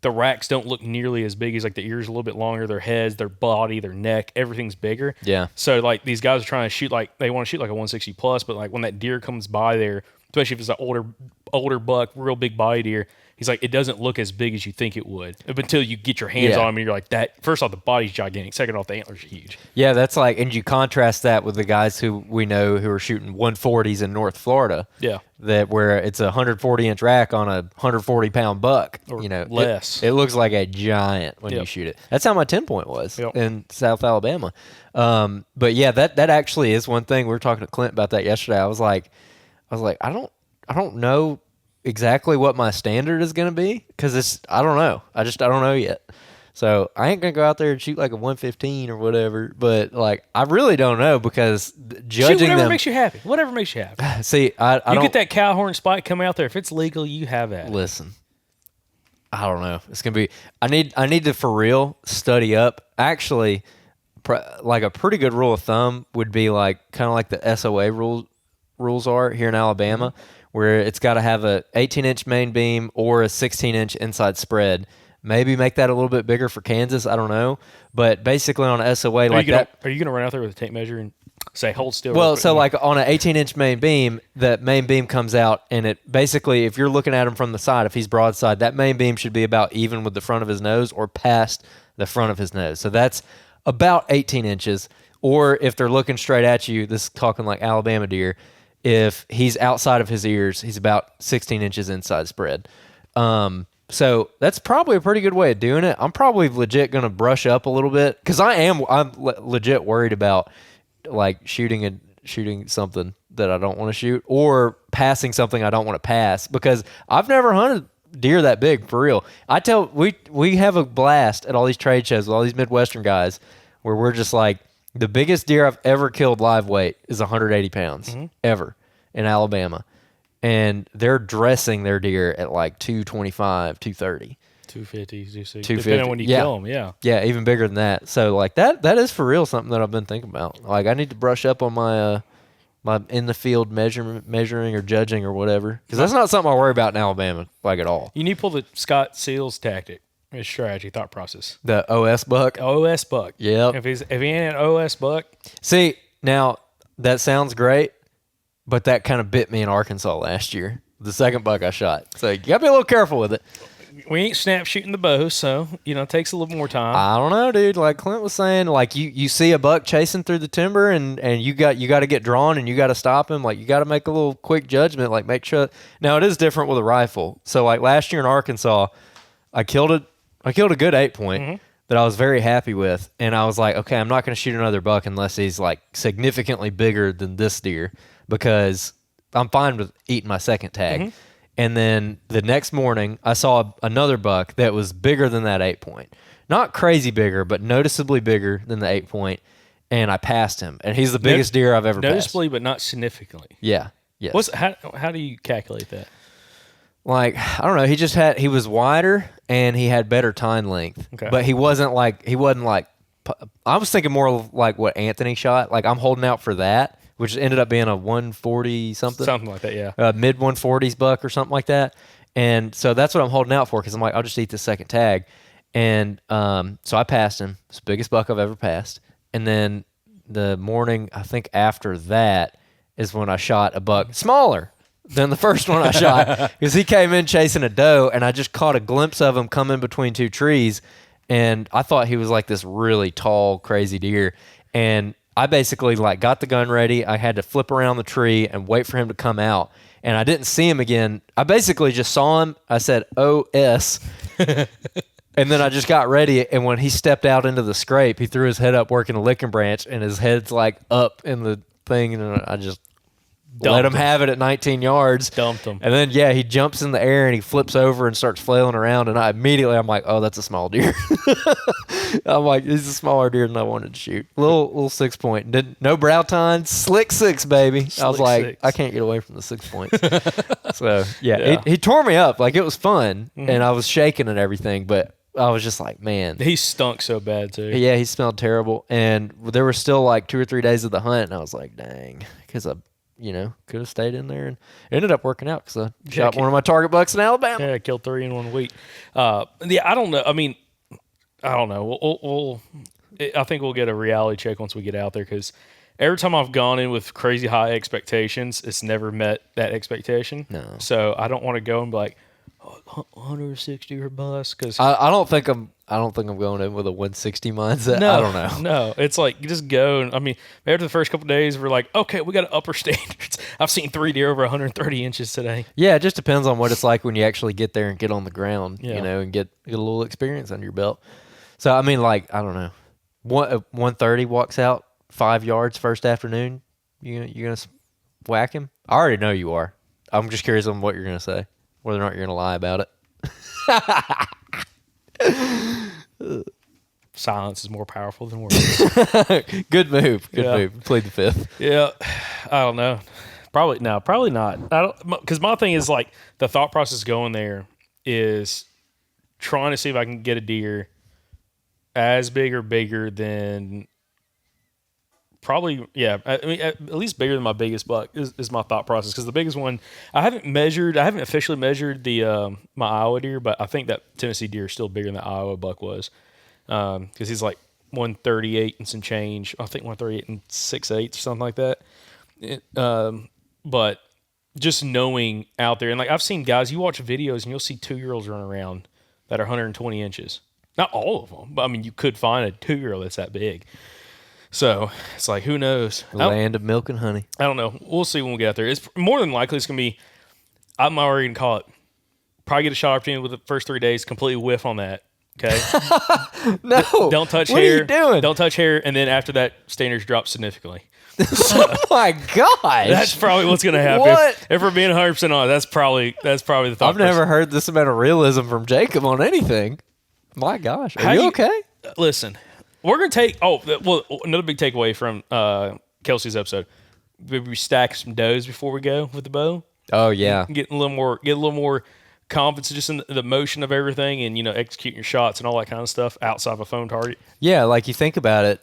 the racks don't look nearly as big. As like the ears a little bit longer, their heads, their body, their neck, everything's bigger. Yeah. So like these guys are trying to shoot, like they want to shoot like a 160 plus, but like when that deer comes by there, especially if it's an older buck, real big body deer, he's like, it doesn't look as big as you think it would until you get your hands on him, and you're like, that. First off, the body's gigantic. Second off, the antlers are huge. Yeah, that's like, and you contrast that with the guys who we know who are shooting 140s in North Florida. Yeah. Where it's a 140-inch rack on a 140-pound buck. Or, you know, less. It looks like a giant when you shoot it. That's how my 10-point was in South Alabama. But yeah, that actually is one thing. We were talking to Clint about that yesterday. I was like, I don't know exactly what my standard is going to be, because I don't know. I don't know yet. So I ain't going to go out there and shoot like a 115 or whatever, but like, I really don't know, because judging shoot whatever them, makes you happy. Whatever makes you happy. See, I don't get that cow horn spike coming out there. If it's legal, you have that. Listen, I don't know. It's going to be, I need to for real study up. Actually, like a pretty good rule of thumb would be like kind of like the SOA rules are here in Alabama, where it's got to have a 18-inch main beam or a 16-inch inside spread. Maybe make that a little bit bigger for Kansas. I don't know. But basically on a SOA like that. Are you going to run out there with a tape measure and say, hold still? Well, so like on an 18-inch main beam, that main beam comes out, and it basically, if you're looking at him from the side, if he's broadside, that main beam should be about even with the front of his nose or past the front of his nose. So that's about 18 inches. Or if they're looking straight at you, this is talking like Alabama deer, if he's outside of his ears, he's about 16 inches inside spread. So that's probably a pretty good way of doing it. I'm probably legit going to brush up a little bit, because I'm legit worried about like shooting something that I don't want to shoot, or passing something I don't want to pass, because I've never hunted deer that big for real. We have a blast at all these trade shows with all these Midwestern guys, where we're just like, the biggest deer I've ever killed live weight is 180 pounds ever in Alabama. And they're dressing their deer at like 225, 230. 250, 260, 250. depending on when you kill them. Yeah. Yeah, even bigger than that. So like that is for real something that I've been thinking about. Like I need to brush up on my my in the field measuring or judging or whatever, because that's not something I worry about in Alabama like at all. You need to pull the Scott Seals tactic, his strategy, thought process. The OS buck. OS buck. Yep. If he ain't an OS buck, See, now that sounds great, but that kind of bit me in Arkansas last year. The second buck I shot. So you gotta be a little careful with it. we ain't snap shooting the bow, so it takes a little more time. I don't know, dude. Like Clint was saying, like you see a buck chasing through the timber, and you got to get drawn, and you got to stop him. Like you got to make a little quick judgment. Like make sure. Now it is different with a rifle. So like last year in Arkansas, I killed a good 8-point that I was very happy with, and I was like, okay, I'm not going to shoot another buck unless he's like significantly bigger than this deer, because I'm fine with eating my second tag. And then the next morning, I saw another buck that was bigger than that 8-point. Not crazy bigger, but noticeably bigger than the 8-point. And I passed him. And he's the biggest deer I've ever passed. Noticeably, but not significantly. Yeah. Yes. How do you calculate that? Like, I don't know. He was wider and he had better tine length. Okay. But he wasn't like, I was thinking more of like what Anthony shot. Like I'm holding out for that, which ended up being a 140 something. Something like that, yeah. Mid 140s buck or something like that. And so that's what I'm holding out for, because I'm like, I'll just eat the second tag. And so I passed him. It's the biggest buck I've ever passed. And then the morning, I think after that, is when I shot a buck smaller than the first one I shot, because he came in chasing a doe, and I just caught a glimpse of him coming between two trees. And I thought he was like this really tall, crazy deer. And I basically like got the gun ready. I had to flip around the tree and wait for him to come out. And I didn't see him again. I basically just saw him. I said, OS. And then I just got ready. And when he stepped out into the scrape, he threw his head up working a licking branch, and his head's like up in the thing. And I just let him have it at 19 yards. Dumped him. And then, yeah, he jumps in the air and he flips over and starts flailing around. And I'm like, oh, that's a small deer. I'm like, he's a smaller deer than I wanted to shoot. Little 6-point. No brow tine, slick 6, baby. I was like, 6. I can't get away from the 6 points. So, yeah. He tore me up. Like, it was fun. And I was shaking and everything. But I was just like, man. He stunk so bad, too. Yeah, he smelled terrible. And there were still like 2 or 3 days of the hunt. And I was like, dang. Because I could have stayed in there, and it ended up working out because I shot one of my target bucks in Alabama. Yeah, I killed 3 in 1 week. I don't know. I mean, I don't know. I think we'll get a reality check once we get out there, because every time I've gone in with crazy high expectations, it's never met that expectation. No. So I don't want to go and be like, 160 or bust, because I don't think I'm going in with a 160 mindset. No, I don't know. No, it's like you just go. And I mean, after the first couple of days, we're like, okay, we got upper standards. I've seen 3 deer over 130 inches today. Yeah, it just depends on what it's like when you actually get there and get on the ground, Yeah. and get a little experience under your belt. So I mean, like, I don't know, 130 walks out 5 yards first afternoon. You're gonna whack him? I already know you are. I'm just curious on what you're gonna say, whether or not you're gonna lie about it. Silence is more powerful than words. Good move. Good move. Plead the fifth. Yeah, I don't know. Probably not. I don't, because my thing is like the thought process going there is trying to see if I can get a deer as big or bigger than probably. Yeah, I mean at least bigger than my biggest buck is my thought process, because the biggest one I haven't officially measured the my Iowa deer, but I think that Tennessee deer is still bigger than the Iowa buck was. Because he's like 138 and some change. I think 138 and 6/8 or something like that. But just knowing out there, and like I've seen guys, you watch videos and you'll see 2-year-olds run around that are 120 inches. Not all of them, but I mean, you could find a 2-year-old that's that big. So it's like, who knows? Land of milk and honey. I don't know. We'll see when we get out there. It's more than likely it's going to be, I'm already going to call it, probably get a shot opportunity with the first 3 days, completely whiff on that. Okay. No. Don't touch what hair. What are you doing? Don't touch hair, and then after that, standards drop significantly. Oh my gosh. That's probably what's going to happen. What? If we're being 100% honest, that's probably the thought. I've never heard this amount of realism from Jacob on anything. My gosh. Are you okay? Listen, we're going to take. Another big takeaway from Kelsey's episode. We stack some does before we go with the bow. Oh yeah. Get a little more confidence just in the motion of everything and, executing your shots and all that kind of stuff outside of a phone target? Yeah, like you think about it.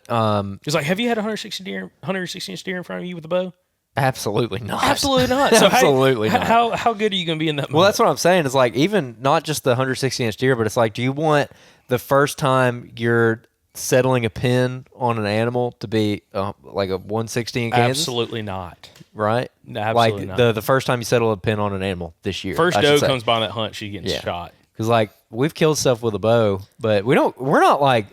It's like, have you had a 160-inch deer in front of you with a bow? Absolutely not. Absolutely not. So Absolutely not. How good are you going to be in that moment? Well, that's what I'm saying. Is like even not just the 160-inch deer, but it's like, do you want the first time you're settling a pin on an animal to be like a 160 in Kansas? Absolutely not. Right? Absolutely like not. the first time you settle a pin on an animal this year. First doe comes by on that hunt, she's getting shot. Because like we've killed stuff with a bow, but we're not like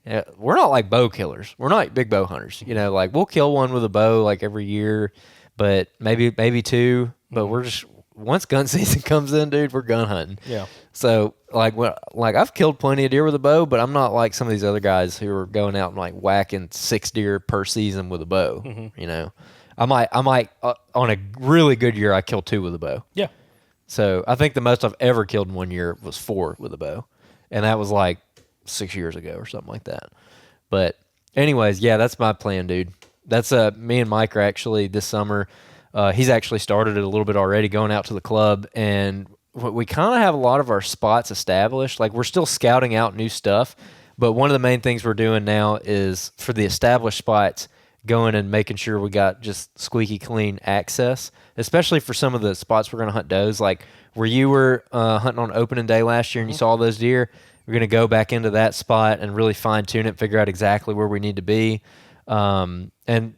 bow killers. We're not big bow hunters. Like we'll kill one with a bow like every year, but maybe two. But we're just once gun season comes in, dude, we're gun hunting. Yeah. So like I've killed plenty of deer with a bow, but I'm not like some of these other guys who are going out and like whacking 6 deer per season with a bow. Mm-hmm. I might on a really good year I kill 2 with a bow. Yeah. So I think the most I've ever killed in 1 year was 4 with a bow, and that was like 6 years ago or something like that. But anyways, yeah, that's my plan, dude. That's me and Mike are actually this summer. He's actually started it a little bit already, going out to the club, and we kind of have a lot of our spots established. Like we're still scouting out new stuff, but one of the main things we're doing now is for the established spots, going and making sure we got just squeaky clean access, especially for some of the spots we're going to hunt does. Like where you were hunting on opening day last year and you saw those deer, we're going to go back into that spot and really fine tune it, figure out exactly where we need to be. And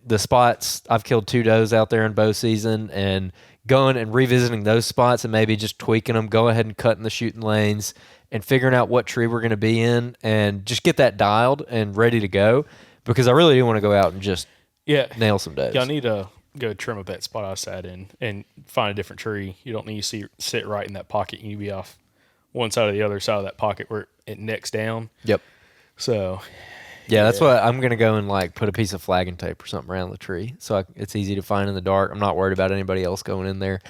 the spots, I've killed 2 does out there in bow season, and going and revisiting those spots and maybe just tweaking them, go ahead and cutting the shooting lanes and figuring out what tree we're going to be in and just get that dialed and ready to go, because I really do want to go out and just nail some does. Yeah, I need to go trim up that spot I sat in and find a different tree. You don't need to sit right in that pocket. You need to be off one side or the other side of that pocket where it necks down. Yep. So... Yeah, that's what I'm going to go and like put a piece of flagging tape or something around the tree so it's easy to find in the dark. I'm not worried about anybody else going in there,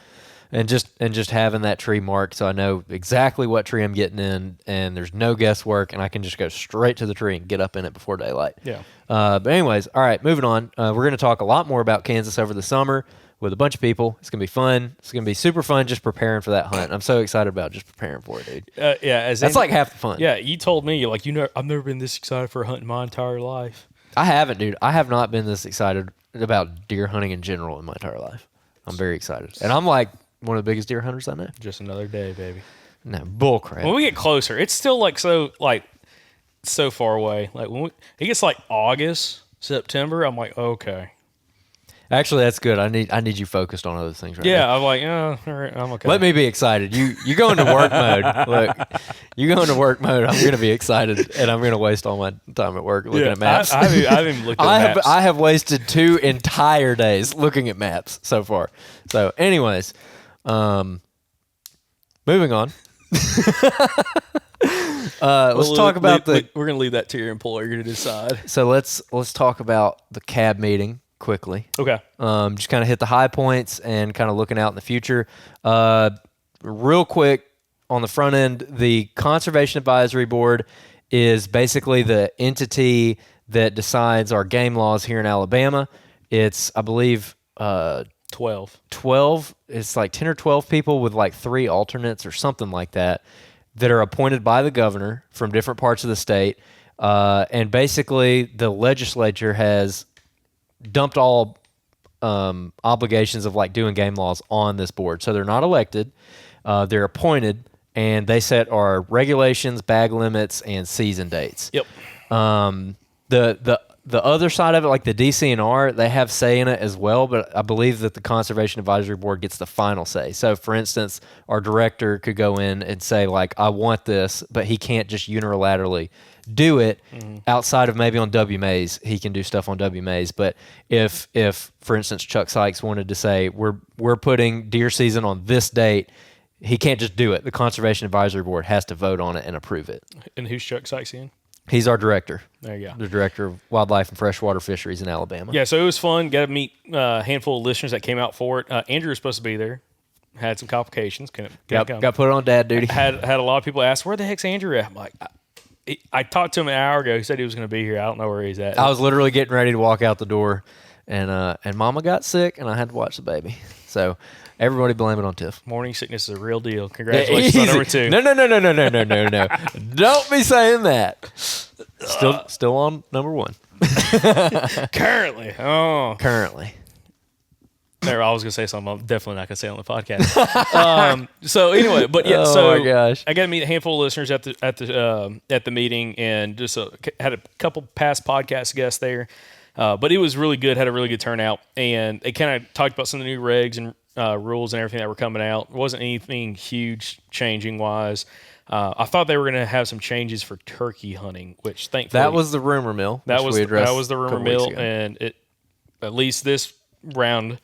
and just having that tree marked so I know exactly what tree I'm getting in, and there's no guesswork, and I can just go straight to the tree and get up in it before daylight. Yeah. But anyways, all right, moving on. We're going to talk a lot more about Kansas over the summer with a bunch of people. It's going to be fun. It's going to be super fun just preparing for that hunt. I'm so excited about just preparing for it, dude. That's like half the fun. Yeah, you told me, like, I've never been this excited for a hunt in my entire life. I haven't, dude. I have not been this excited about deer hunting in general in my entire life. I'm very excited. And I'm like one of the biggest deer hunters I know. Just another day, baby. No, bull crap. When we get closer, it's still so far away. Like it gets like August, September, I'm like, okay. Actually, that's good. I need you focused on other things right now. now. I'm like, all right, I'm okay. Let me be excited. You go into work mode. Look, you go into work mode. I'm going to be excited, and I'm going to waste all my time at work looking at maps. I haven't even looked at maps. I have wasted 2 entire days looking at maps so far. So, anyways, moving on. Let's talk about we're going to leave that to your employer to decide. So let's talk about the cab meeting quickly. Okay. Just kind of hit the high points and kind of looking out in the future. Real quick on the front end, the Conservation Advisory Board is basically the entity that decides our game laws here in Alabama. It's, I believe, 12. It's like 10 or 12 people with like 3 alternates or something like that are appointed by the governor from different parts of the state. And basically the legislature has dumped all obligations of like doing game laws on this board. So they're not elected. They're appointed, and they set our regulations, bag limits, and season dates. Yep. The other side of it, like the DCNR, they have say in it as well, but I believe that the Conservation Advisory Board gets the final say. So, for instance, our director could go in and say, like, I want this, but he can't just unilaterally do it outside of maybe on WMAs. He can do stuff on WMAs. But if for instance, Chuck Sykes wanted to say, we're putting deer season on this date, he can't just do it. The Conservation Advisory Board has to vote on it and approve it. And who's Chuck Sykes in? He's our director. There you go. The director of wildlife and freshwater fisheries in Alabama. Yeah, so it was fun. Got to meet a handful of listeners that came out for it. Andrew was supposed to be there. Had some complications. Got put on dad duty. Had a lot of people ask, where the heck's Andrew at? I'm like, I talked to him an hour ago. He said he was going to be here. I don't know where he's at. I was literally getting ready to walk out the door, and Mama got sick, and I had to watch the baby. So everybody blame it on Tiff. Morning sickness is a real deal. Congratulations on number 2. No. Don't be saying that. Still on number 1. Currently. Oh. Currently. There, I was gonna say something. I'm definitely not gonna say it on the podcast. So anyway, but yeah. Oh my gosh. I got to meet a handful of listeners at the meeting, and just had a couple past podcast guests there. But it was really good. Had a really good turnout, and they kind of talked about some of the new regs and rules and everything that were coming out. It wasn't anything huge changing wise. I thought they were going to have some changes for turkey hunting, which thankfully that was the rumor mill. That was the rumor mill, and at least this round.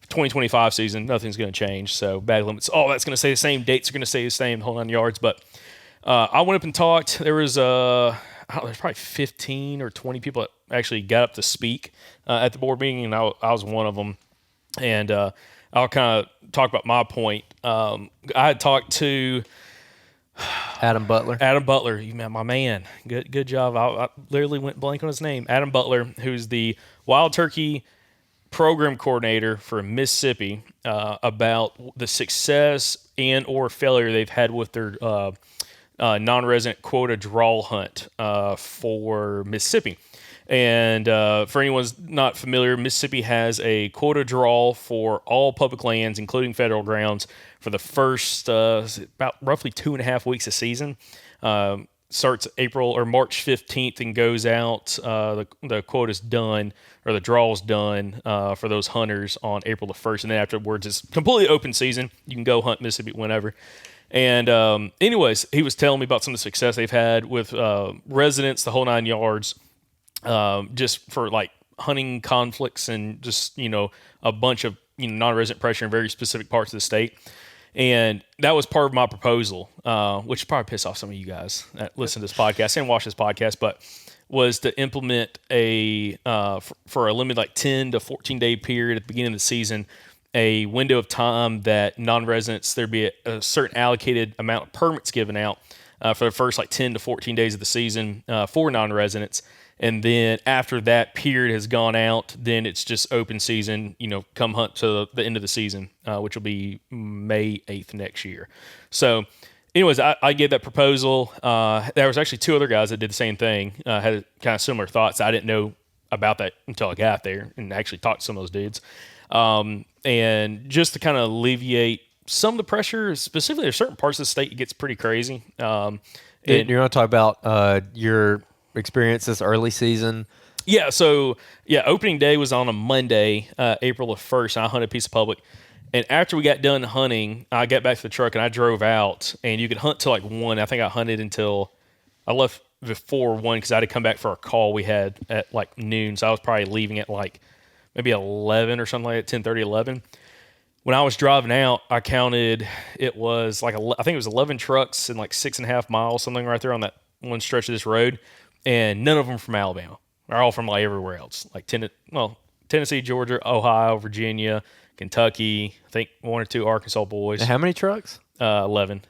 2025 season, nothing's going to change. So bag limits, that's going to stay the same. Dates are going to stay the same, the whole 9 yards. But I went up and talked. There was there's probably 15 or 20 people that actually got up to speak at the board meeting, and I was one of them. And I'll kind of talk about my point. I had talked to Adam Butler. You man, my man. Good job. I literally went blank on his name. Adam Butler, who's the wild turkey program coordinator for Mississippi, about the success and or failure they've had with their non-resident quota draw hunt for Mississippi. And for anyone's not familiar, Mississippi has a quota draw for all public lands, including federal grounds, for the first about roughly 2.5 weeks of season. Starts April or March 15th and goes out. The quota's done, or the draw's done for those hunters on April the 1st. And then afterwards, it's completely open season. You can go hunt Mississippi whenever. And anyways, he was telling me about some of the success they've had with residents, the whole 9 yards, just for like hunting conflicts and just, a bunch of non-resident pressure in very specific parts of the state. And that was part of my proposal, which probably piss off some of you guys that listen to this podcast and watch this podcast, but was to implement for a limited 10 to 14 day period at the beginning of the season, a window of time that non-residents, there'd be a certain allocated amount of permits given out for the first 10 to 14 days of the season for non-residents. And then after that period has gone out, then it's just open season, come hunt to the end of the season, which will be May 8th next year. So anyways, I gave that proposal. There was actually 2 other guys that did the same thing, had kind of similar thoughts. I didn't know about that until I got there and actually talked to some of those dudes. And just to kind of alleviate some of the pressure, specifically there's certain parts of the state it gets pretty crazy. And you want to talk about your experience this early season? Yeah, so opening day was on a Monday, April the 1st, and I hunted a piece of public. And after we got done hunting, I got back to the truck and I drove out, and you could hunt till 1. I think I hunted until I left before 1 because I had to come back for a call we had at noon. So I was probably leaving at maybe 11 or something like that, 10:30, 11. When I was driving out, I counted, it was I think it was 11 trucks and 6.5 miles, something right there on that one stretch of this road. And none of them from Alabama. They're all from everywhere else, Tennessee, Georgia, Ohio, Virginia, Kentucky. I think 1 or 2 Arkansas boys. How many trucks? 11.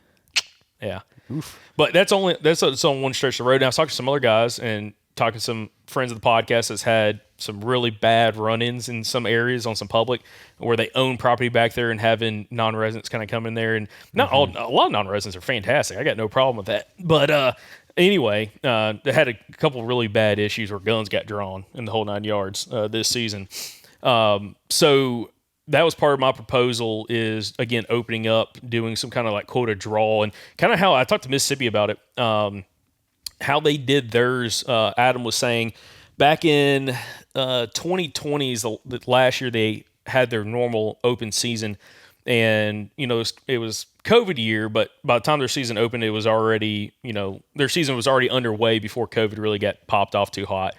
Yeah. Oof. But that's on one stretch of the road. Now I was talking to some other guys and talking to some friends of the podcast that's had some really bad run-ins in some areas on some public where they own property back there and having non-residents kind of come in there. And a lot of non-residents are fantastic. I got no problem with that. But anyway, they had a couple really bad issues where guns got drawn in the whole 9 yards this season. So that was part of my proposal is, again, opening up, doing some kind of quota draw, and kind of how I talked to Mississippi about it, how they did theirs. Adam was saying back in 2020, last year, they had their normal open season, and it was COVID year, but by the time their season opened, it was already, their season was already underway before COVID really got popped off too hot.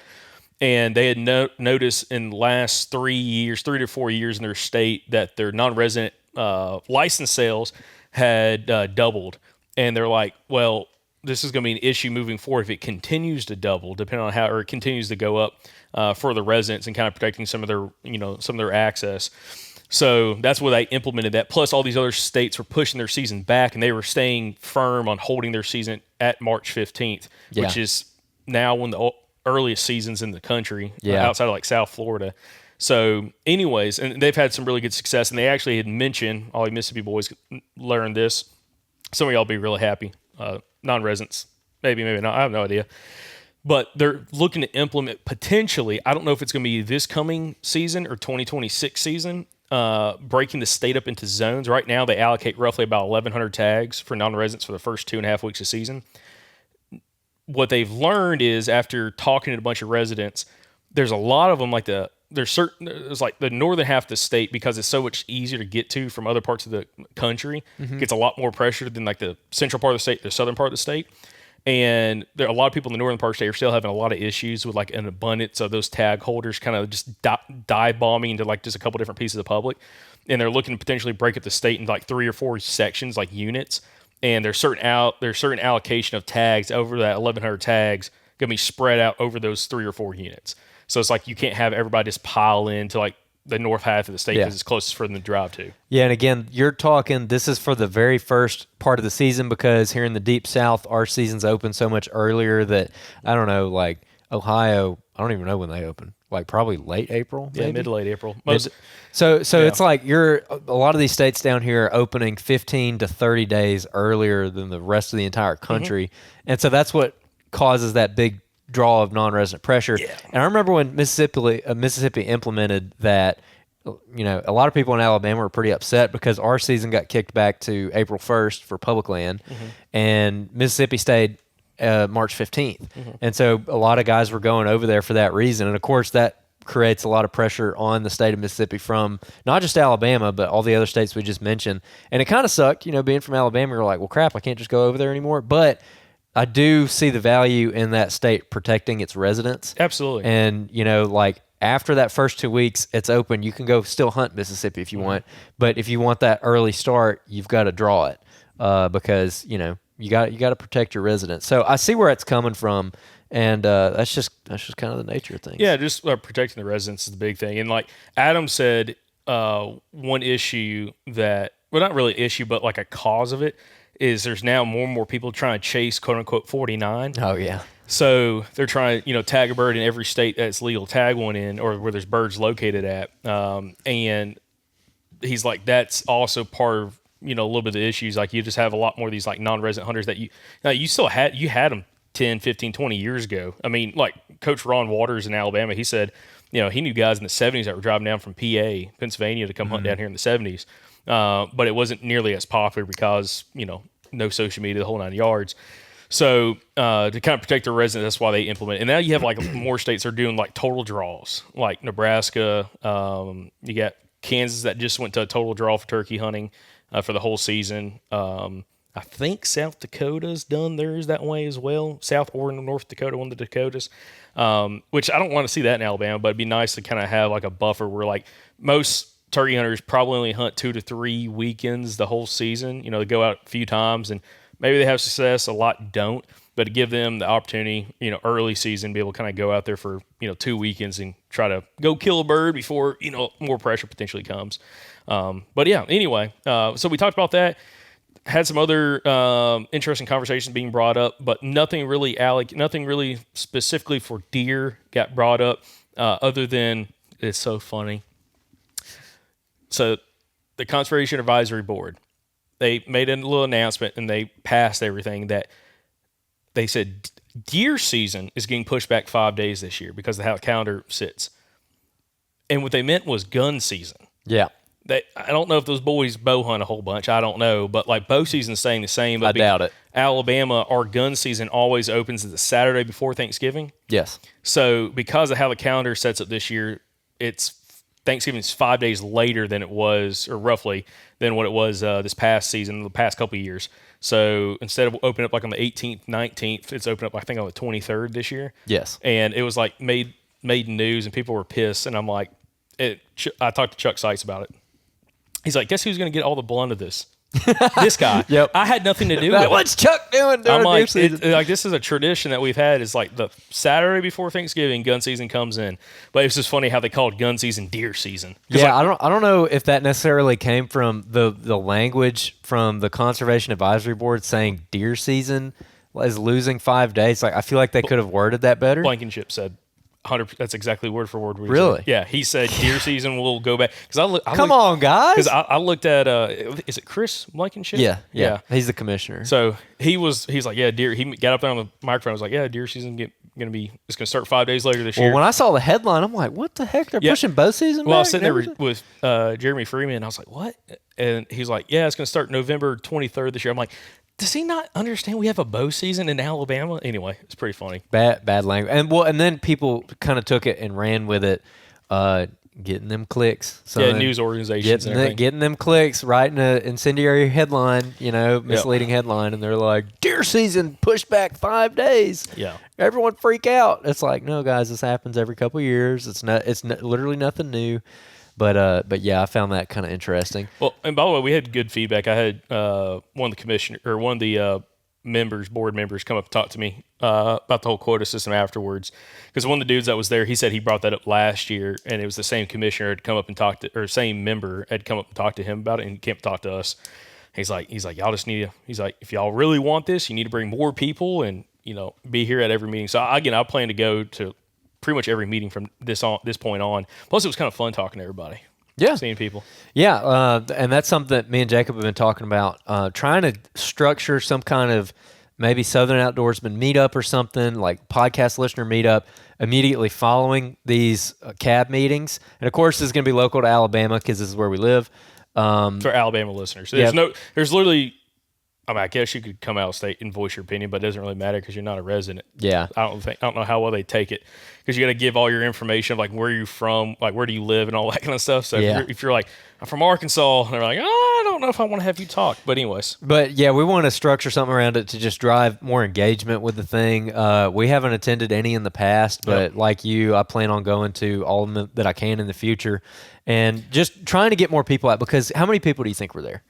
And they had noticed in the last 3 to 4 years in their state that their non-resident license sales had doubled. And they're like, well, this is going to be an issue moving forward if it continues to double, depending on or it continues to go up for the residents and kind of protecting some of their access. So that's where they implemented that. Plus, all these other states were pushing their season back, and they were staying firm on holding their season at March 15th, which is now one of the earliest seasons in the country, outside of South Florida. So, anyways, and they've had some really good success, and they actually had mentioned, all you Mississippi boys learned this. Some of y'all be really happy. Non-residents, maybe not. I have no idea. But they're looking to implement potentially, I don't know if it's going to be this coming season or 2026 season, breaking the state up into zones. Right now, they allocate roughly about 1,100 tags for non-residents for the first 2.5 weeks of season. What they've learned is, after talking to a bunch of residents, there's a lot of them, like there's like the northern half of the state, because it's so much easier to get to from other parts of the country, gets a lot more pressure than like the central part of the state, the southern part of the state. And there are a lot of people in the northern part of the state are still having a lot of issues with like an abundance of those tag holders kind of just dive bombing into like just a couple different pieces of public. And they're looking to potentially break up the state into like 3 or 4 sections, like units. And there's certain allocation of tags over that 1,100 tags going to be spread out over those 3 or 4 units. So it's like you can't have everybody just pile into like the north half of the state because it's closest for them to drive to. Yeah, and again, you're talking, this is for the very first part of the season, because here in the Deep South, our season's open so much earlier that, I don't know, like Ohio, I don't even know when they open. Like probably late April? Yeah, mid to late April. So it's like a lot of these states down here are opening 15 to 30 days earlier than the rest of the entire country. And so that's what causes that big draw of non-resident pressure. Yeah. And I remember when Mississippi implemented that, you know, a lot of people in Alabama were pretty upset because our season got kicked back to April 1st for public land, and Mississippi stayed March 15th. And so a lot of guys were going over there for that reason. And of course that creates a lot of pressure on the state of Mississippi from not just Alabama, but all the other states we just mentioned. And it kind of sucked, you know, being from Alabama, you're like, well, crap, I can't just go over there anymore. But I do see the value in that state protecting its residents. Absolutely. And, you know, like after that first 2 weeks, it's open. You can go still hunt Mississippi if you want. But if you want that early start, you've got to draw it because, you know, you got to protect your residents. So I see where it's coming from. And that's just kind of the nature of things. Yeah, just protecting the residents is the big thing. And like Adam said, one issue that, well, not really an issue, but like a cause of it, is there's now more and more people trying to chase quote unquote 49. Oh yeah. So they're trying to, you know, tag a bird in every state that's legal to tag one in, or where there's birds located at. And he's like, that's also part of, you know, a little bit of the issues. Like you just have a lot more of these like non-resident hunters that you still had them 10, 15, 20 years ago. I mean, like Coach Ron Waters in Alabama, he said, you know, he knew guys in the 70s that were driving down from PA, Pennsylvania to come hunt down here in the 70s. But it wasn't nearly as popular because, you know, no social media, the whole 9 yards. So to kind of protect their residents, that's why they implement it. And now you have like more states are doing like total draws, like Nebraska. You got Kansas that just went to a total draw for turkey hunting for the whole season. I think South Dakota's done theirs that way as well. South or North Dakota, one of the Dakotas, which I don't want to see that in Alabama, but it'd be nice to kind of have like a buffer where like most turkey hunters probably only hunt 2 to 3 weekends the whole season. You know, they go out a few times and maybe they have success, a lot don't, but to give them the opportunity, you know, early season, be able to kind of go out there for, you know, 2 weekends and try to go kill a bird before, you know, more pressure potentially comes. But yeah, anyway, so we talked about that. Had some other interesting conversations being brought up, but nothing really specifically for deer got brought up other than, it's so funny. So the Conservation Advisory Board, they made a little announcement and they passed everything that they said deer season is getting pushed back 5 days this year because of how the calendar sits. And what they meant was gun season. Yeah. I don't know if those boys bow hunt a whole bunch. I don't know. But like bow season's staying the same. But I doubt it. Alabama, our gun season always opens the Saturday before Thanksgiving. Yes. So because of how the calendar sets up this year, Thanksgiving's 5 days later than it was, or roughly, than what it was this past season, the past couple of years. So instead of opening up like on the 18th, 19th, it's opened up, I think, on the 23rd this year. Yes. And it was like made news and people were pissed. And I'm like, I talked to Chuck Sykes about it. He's like, guess who's going to get all the blunt of this? This guy. Yep. I had nothing to do with it. What's Chuck doing? I'm like, this is a tradition that we've had. Is like the Saturday before Thanksgiving, gun season comes in. But it's just funny how they called gun season deer season. Yeah, I don't know if that necessarily came from the language from the Conservation Advisory Board saying deer season is losing 5 days. Like I feel like they could have worded that better. Blankenship said 100. That's exactly word for word. What he Really? said. Yeah, he said deer season will go back because Come on, guys. Because I looked at is it Chris Blankenship? Yeah. He's the commissioner. So he's like, yeah, deer. He got up there on the microphone. Was like, yeah, deer season it's gonna start 5 days later this year. Well, when I saw the headline, I'm like, what the heck? They're pushing bow season. Well, I back was sitting there with Jeremy Freeman, and I was like, what? And he's like, yeah, it's gonna start November 23rd this year. I'm like, does he not understand we have a bow season in Alabama? Anyway, it's pretty funny. Bad language. And then people kind of took it and ran with it, getting them clicks. Yeah, news organizations getting them clicks, writing an incendiary headline, misleading headline, and they're like, deer season pushed back 5 days. Yeah. Everyone freak out. It's like, no, guys, this happens every couple of years. It's literally nothing new. But yeah, I found that kind of interesting. Well, and by the way, we had good feedback. I had one of the board members come up and talk to me about the whole quota system afterwards. Because one of the dudes that was there, he said he brought that up last year, and it was the same commissioner had come up and talked to, or same member had come up and talked to him about it, and he came up and talked to us. He's like, y'all just need to, he's like, if y'all really want this, you need to bring more people and, be here at every meeting. So I plan to go to pretty much every meeting from this point on. Plus, it was kind of fun talking to everybody. Yeah. Seeing people. Yeah, and that's something that me and Jacob have been talking about, trying to structure some kind of maybe Southern Outdoorsman meetup or something, like podcast listener meetup, immediately following these cab meetings. And, of course, this is going to be local to Alabama because this is where we live. For Alabama listeners. So there's literally, I guess you could come out of state and voice your opinion, but it doesn't really matter because you're not a resident. Yeah. I don't know how well they take it because you got to give all your information of like where you're from, like where do you live and all that kind of stuff. So if you're like, I'm from Arkansas, and they're like, I don't know if I want to have you talk. But anyways. But yeah, we want to structure something around it to just drive more engagement with the thing. We haven't attended any in the past, but like you, I plan on going to all of them that I can in the future and just trying to get more people out because how many people do you think were there?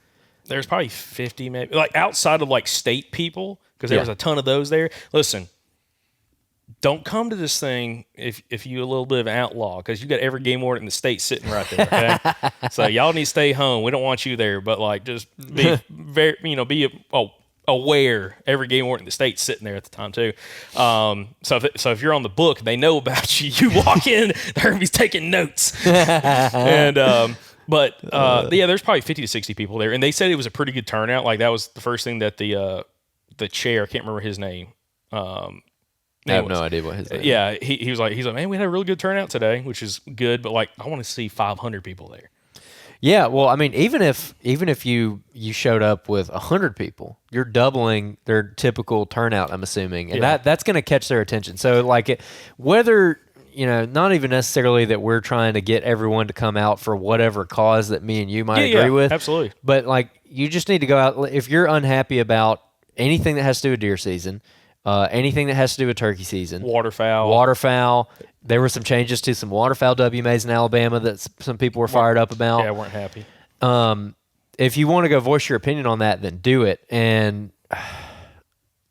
There's probably 50 maybe, like outside of like state people, because there was a ton of those there. Listen, don't come to this thing if you're a little bit of an outlaw, because you got every game warden in the state sitting right there. Okay, so y'all need to stay home. We don't want you there, but like just be very, aware. Every game warden in the state's sitting there at the time too. So if you're on the book, they know about you. You walk in, they're gonna be taking notes, and. But there's probably 50 to 60 people there, and they said it was a pretty good turnout. Like that was the first thing that the chair, I can't remember his name. I have no idea what his name. Yeah, he was like, man, we had a really good turnout today, which is good. But like, I want to see 500 people there. Yeah, well, I mean, even if you showed up with 100 people, you're doubling their typical turnout. I'm assuming, and that's going to catch their attention. So like, whether not even necessarily that we're trying to get everyone to come out for whatever cause that me and you might agree with. Absolutely. But like, you just need to go out. If you're unhappy about anything that has to do with deer season, anything that has to do with turkey season, waterfowl. There were some changes to some waterfowl WMAs in Alabama that some people were fired up about. Yeah, weren't happy. If you want to go voice your opinion on that, then do it. And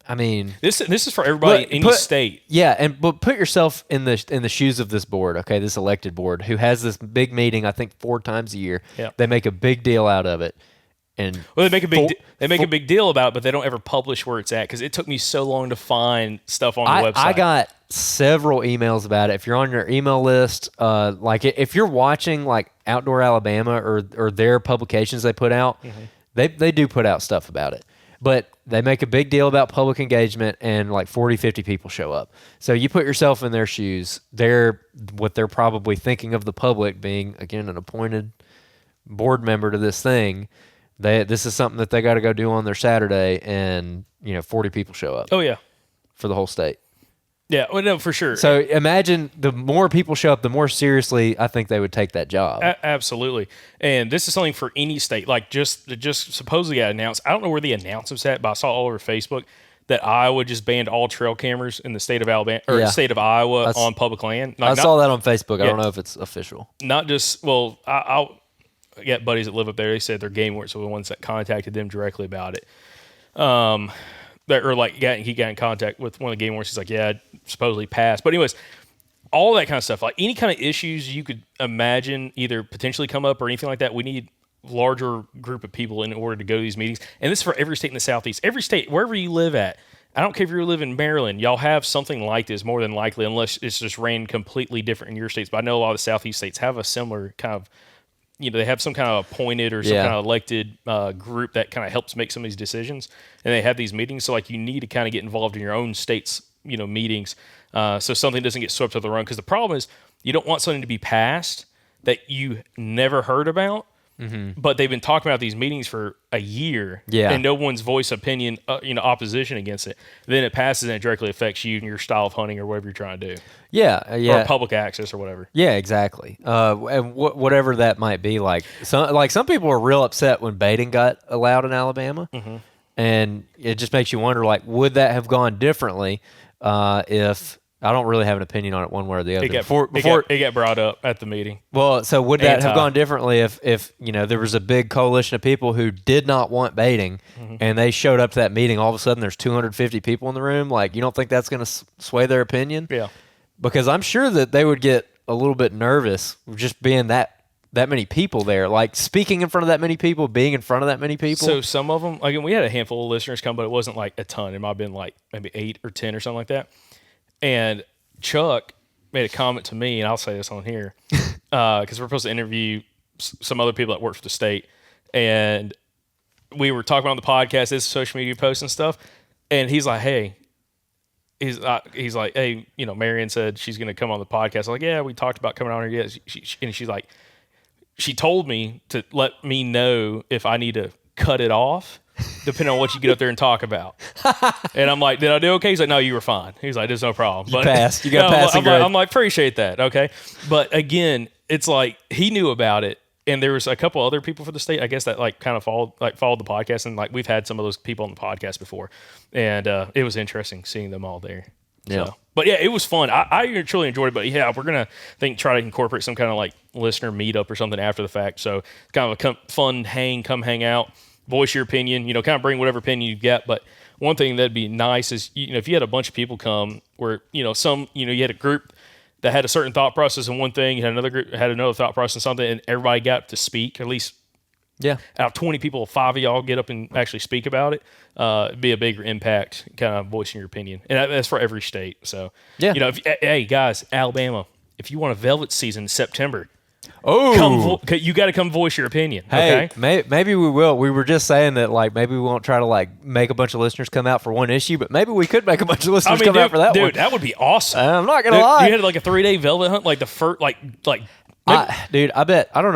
I mean, this is for everybody in any state. Yeah, but put yourself in the shoes of this board, okay? This elected board who has this big meeting, I think 4 times a year. Yeah. They make a big deal out of it, and they make a big deal about it, but they don't ever publish where it's at because it took me so long to find stuff on the website. I got several emails about it. If you're on your email list, like if you're watching like Outdoor Alabama or their publications they put out, they do put out stuff about it. But they make a big deal about public engagement, and like 40, 50 people show up. So you put yourself in their shoes. What they're probably thinking of the public being, again, an appointed board member to this thing. This is something that they got to go do on their Saturday, and 40 people show up. Oh yeah, for the whole state. Yeah, well, no, for sure. So imagine the more people show up, the more seriously I think they would take that job. Absolutely. And this is something for any state. Like just supposedly got announced. I don't know where the announcements at, but I saw all over Facebook that Iowa just banned all trail cameras in the state of Alabama or the state of Iowa on public land. I saw that on Facebook. I don't know if it's official. Not just I got buddies that live up there. They said they're game wardens, so the ones that contacted them directly about it. He got in contact with one of the game wardens. He's like, yeah, supposedly passed. But anyways, all that kind of stuff, like any kind of issues you could imagine either potentially come up or anything like that, we need larger group of people in order to go to these meetings. And this is for every state in the Southeast. Every state, wherever you live at, I don't care if you live in Maryland, y'all have something like this more than likely, unless it's just ran completely different in your states. But I know a lot of the Southeast states have a similar kind of, they have some kind of appointed or some kind of elected group that kind of helps make some of these decisions, and they have these meetings. So like you need to kind of get involved in your own state's, meetings, so something doesn't get swept under the rug. Because the problem is you don't want something to be passed that you never heard about. But they've been talking about these meetings for a year, and no one's voiced opinion, opposition against it. Then it passes and it directly affects you and your style of hunting or whatever you're trying to do. Or public access or whatever. Yeah, exactly. And whatever that might be, like some people were real upset when baiting got allowed in Alabama, and it just makes you wonder, like, would that have gone differently if I don't really have an opinion on it one way or the other. It got brought up at the meeting. Well, so would that have gone differently if there was a big coalition of people who did not want baiting, and they showed up to that meeting? All of a sudden, there's 250 people in the room. Like, you don't think that's going to sway their opinion? Yeah. Because I'm sure that they would get a little bit nervous just being that many people there, like speaking in front of that many people, being in front of that many people. So some of them, again, we had a handful of listeners come, but it wasn't like a ton. It might have been like maybe 8 or 10 or something like that. And Chuck made a comment to me, and I'll say this on here, because we're supposed to interview some other people that work for the state. And we were talking about on the podcast, this social media posts and stuff. And he's like, hey, Marion said she's going to come on the podcast. I'm like, yeah, we talked about coming on here. Yeah. And she's like, she told me to let me know if I need to cut it off, depending on what you get up there and talk about. And I'm like, did I do okay? He's like, no, you were fine. He's like, there's no problem. You passed. You got passing grade. I'm like, appreciate that. Okay. But again, it's like he knew about it. And there was a couple other people for the state, I guess, that like kind of followed the podcast. And like we've had some of those people on the podcast before. And it was interesting seeing them all there. Yeah. So, but yeah, it was fun. I truly enjoyed it. But yeah, we're going to try to incorporate some kind of like listener meetup or something after the fact. So it's kind of a fun come hang out. Voice your opinion, kind of bring whatever opinion you get. But one thing that'd be nice is, if you had a bunch of people come where, you had a group that had a certain thought process in one thing, you had another group that had another thought process in something, and everybody got to speak, at least out of 20 people, 5 of y'all get up and actually speak about it. It'd be a bigger impact, kind of voicing your opinion. And that's for every state. So, hey, guys, Alabama, if you want a velvet season in September, you got to come voice your opinion. Hey, okay? maybe we will. We were just saying that, like, maybe we won't try to like make a bunch of listeners come out for one issue, but maybe we could make a bunch of listeners come out for that one. Dude, that would be awesome. I'm not gonna lie. You had like a 3-day velvet hunt, like the first, like. Dude, I bet I don't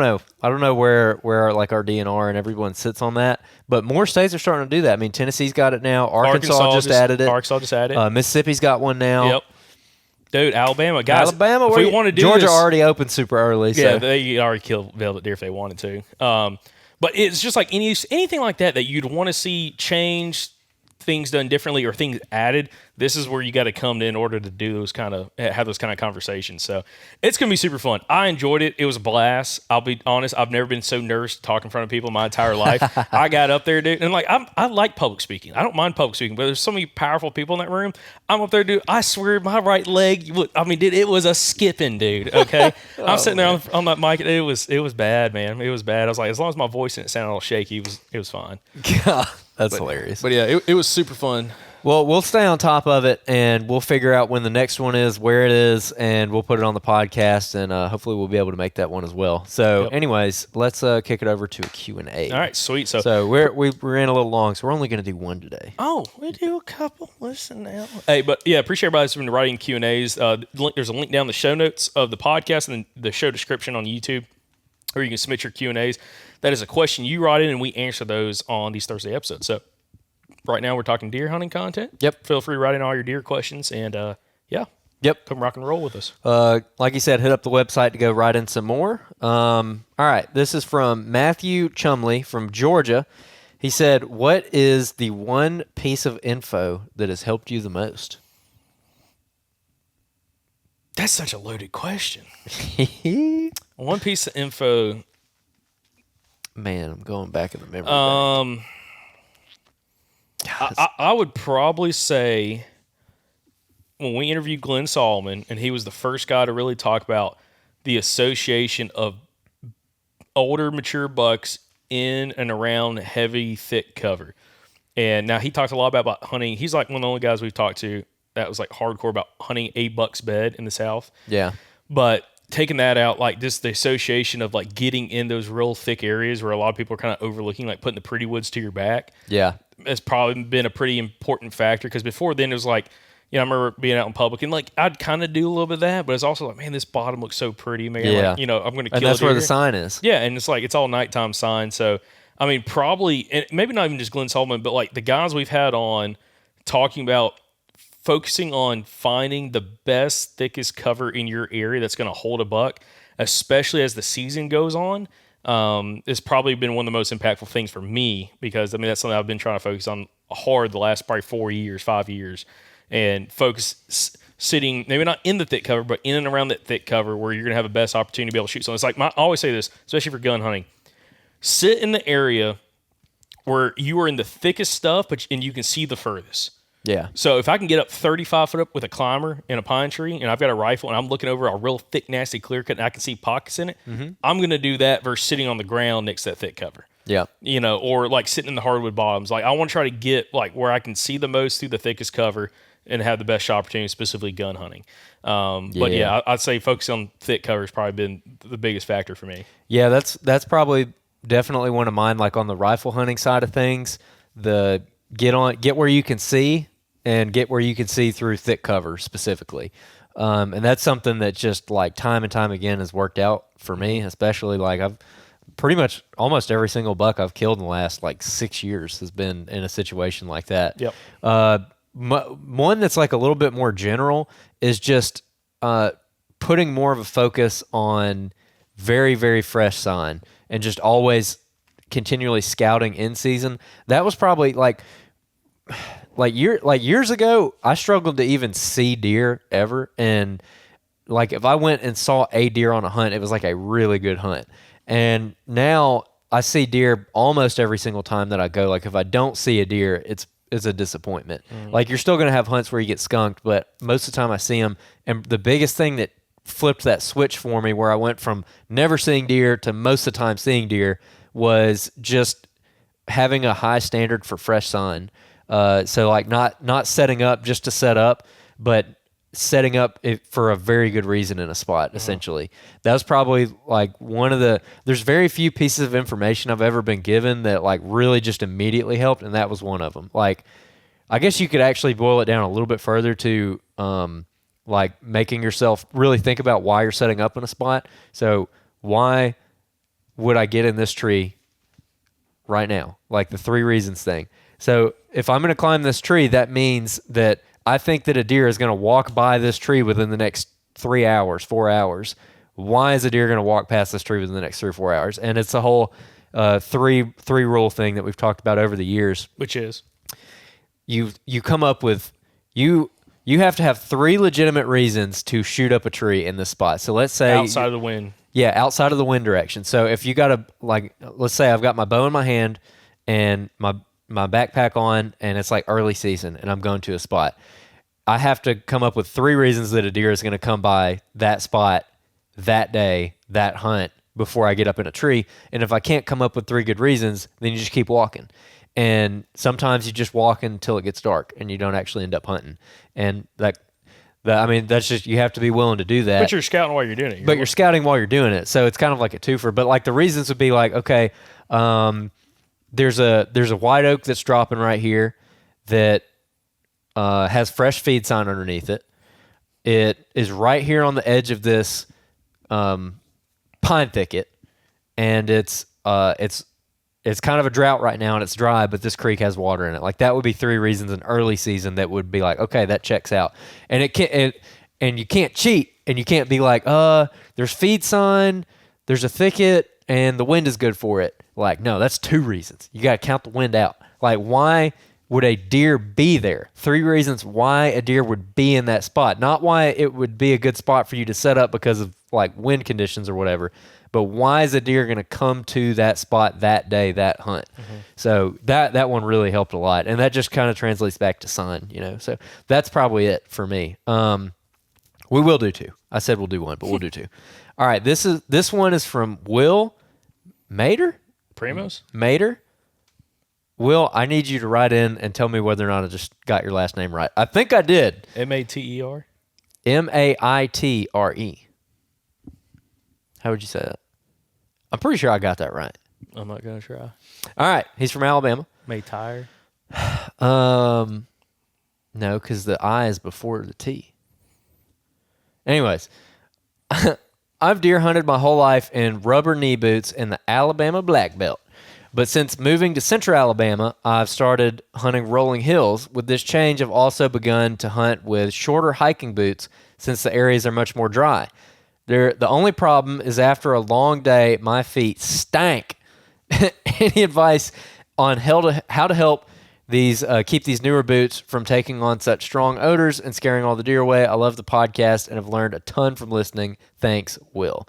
know where like our DNR and everyone sits on that, but more states are starting to do that. I mean, Tennessee's got it now. Arkansas just added it. Arkansas just added. Mississippi's got one now. Yep. Dude, Alabama, guys. Alabama, if we want to do Georgia this, already opened super early. Yeah, so. they already killed velvet deer if they wanted to. But it's just like anything like that you'd want to see change, things done differently or things added. This is where you got to come in order to do have those kind of conversations. So it's going to be super fun. I enjoyed it. It was a blast. I'll be honest. I've never been so nervous to talk in front of people in my entire life. I got up there, dude. And like, I like public speaking. I don't mind public speaking, but there's so many powerful people in that room. I'm up there, dude. I swear my right leg, dude, it was a skipping, dude. Okay. I'm sitting there on that mic. It was bad, man. It was bad. I was like, as long as my voice didn't sound all shaky, it was fine. God, that's hilarious. But yeah, it was super fun. Well, we'll stay on top of it, and we'll figure out when the next one is, where it is, and we'll put it on the podcast, and hopefully we'll be able to make that one as well. So, anyways, let's kick it over to a Q&A. All right, sweet. So we're in a little long, so we're only going to do one today. Oh, we do a couple. Listen now. Hey, but yeah, appreciate everybody who's been writing Q&As. There's a link down in the show notes of the podcast and the show description on YouTube, where you can submit your Q&As. That is a question you write in, and we answer those on these Thursday episodes. So, right now, we're talking deer hunting content. Yep. Feel free to write in all your deer questions, and Yep. Come rock and roll with us. Like you said, hit up the website to go write in some more. All right. This is from Matthew Chumley from Georgia. He said, what is the one piece of info that has helped you the most? That's such a loaded question. One piece of info. Man, I'm going back in the memory bank. I would probably say when we interviewed Glenn Solomon, and he was the first guy to really talk about the association of older, mature bucks in and around heavy, thick cover. And now he talked a lot about hunting. He's like one of the only guys we've talked to that was like hardcore about hunting a buck's bed in the South. Yeah. But taking that out, like just the association of like getting in those real thick areas where a lot of people are kind of overlooking, like putting the pretty woods to your back. Yeah. Has probably been a pretty important factor because before then it was like, I remember being out in public and like I'd kind of do a little bit of that, but it's also like, man, this bottom looks so pretty. Man, Yeah. like, I'm going to kill it. And that's where the sign is. Yeah, and it's like it's all nighttime sign. So, I mean, probably, and maybe not even just Glenn Sullivan, but like the guys we've had on talking about focusing on finding the best, thickest cover in your area that's going to hold a buck, especially as the season goes on, has probably been one of the most impactful things for me because, I mean, that's something I've been trying to focus on hard the last probably 5 years, and focus sitting, maybe not in the thick cover, but in and around that thick cover where you're going to have the best opportunity to be able to shoot something. It's like, I always say this, especially for gun hunting, sit in the area where you are in the thickest stuff, and you can see the furthest. Yeah. So if I can get up 35 foot up with a climber in a pine tree and I've got a rifle and I'm looking over a real thick, nasty clear cut and I can see pockets in it, I'm going to do that versus sitting on the ground next to that thick cover. Yeah. Or like sitting in the hardwood bottoms. Like I want to try to get like where I can see the most through the thickest cover and have the best shot opportunity, specifically gun hunting. But yeah, I'd say focusing on thick cover has probably been the biggest factor for me. Yeah, that's probably definitely one of mine. Like on the rifle hunting side of things, the get where you can see and get where you can see through thick cover specifically. And that's something that just like time and time again has worked out for me, especially like I've pretty much almost every single buck I've killed in the last like 6 years has been in a situation like that. Yep. One that's like a little bit more general is just putting more of a focus on very, very fresh sign and just always continually scouting in season. That was probably like years ago, I struggled to even see deer ever. And like if I went and saw a deer on a hunt, it was like a really good hunt. And now I see deer almost every single time that I go. Like if I don't see a deer, it's a disappointment. Like you're still going to have hunts where you get skunked, but most of the time I see them. And the biggest thing that flipped that switch for me where I went from never seeing deer to most of the time seeing deer was just having a high standard for fresh sign. So like not setting up just to set up, but setting up it for a very good reason in a spot, essentially. That was probably like there's very few pieces of information I've ever been given that like really just immediately helped. And that was one of them. Like, I guess you could actually boil it down a little bit further to, like making yourself really think about why you're setting up in a spot. So why would I get in this tree right now? Like the 3 reasons thing. So if I'm going to climb this tree, that means that I think that a deer is going to walk by this tree within the next 3 hours, 4 hours. Why is a deer going to walk past this tree within the next 3 or 4 hours? And it's a whole three rule thing that we've talked about over the years. Which is? You come up with, you have to have 3 legitimate reasons to shoot up a tree in this spot. So let's say... Outside of the wind. Yeah, outside of the wind direction. So if you got to, like, let's say I've got my bow in my hand and my backpack on and it's like early season and I'm going to a spot. I have to come up with 3 reasons that a deer is going to come by that spot that day, that hunt, before I get up in a tree. And if I can't come up with 3 good reasons, then you just keep walking. And sometimes you just walk until it gets dark and you don't actually end up hunting. And that's just, you have to be willing to do that. But you're scouting while you're doing it. You're scouting while you're doing it. So it's kind of like a twofer. But like the reasons would be like, okay, there's a white oak that's dropping right here that has fresh feed sign underneath it. It is right here on the edge of this pine thicket, and it's kind of a drought right now and it's dry, but this creek has water in it. Like that would be 3 reasons in early season that would be like, okay, that checks out. And and you can't cheat and you can't be like, there's feed sign, there's a thicket, and the wind is good for it. Like, no, that's 2 reasons. You got to count the wind out. Like, why would a deer be there? 3 reasons why a deer would be in that spot. Not why it would be a good spot for you to set up because of like wind conditions or whatever, but why is a deer going to come to that spot that day, that hunt? So that one really helped a lot. And that just kind of translates back to sign, So that's probably it for me. We will do 2. I said we'll do 1, but we'll do 2. All right. This one is from Will Mater. Primos? Mater. Will, I need you to write in and tell me whether or not I just got your last name right. I think I did. Mater. Maitre. How would you say that? I'm pretty sure I got that right. I'm not gonna try. All right, he's from Alabama. Mater. No, because the I is before the T. Anyways, I've deer hunted my whole life in rubber knee boots in the Alabama Black Belt. But since moving to central Alabama, I've started hunting rolling hills. With this change, I've also begun to hunt with shorter hiking boots since the areas are much more dry. The only problem is after a long day, my feet stank. Any advice on how to help keep these newer boots from taking on such strong odors and scaring all the deer away? I love the podcast and have learned a ton from listening. Thanks, Will.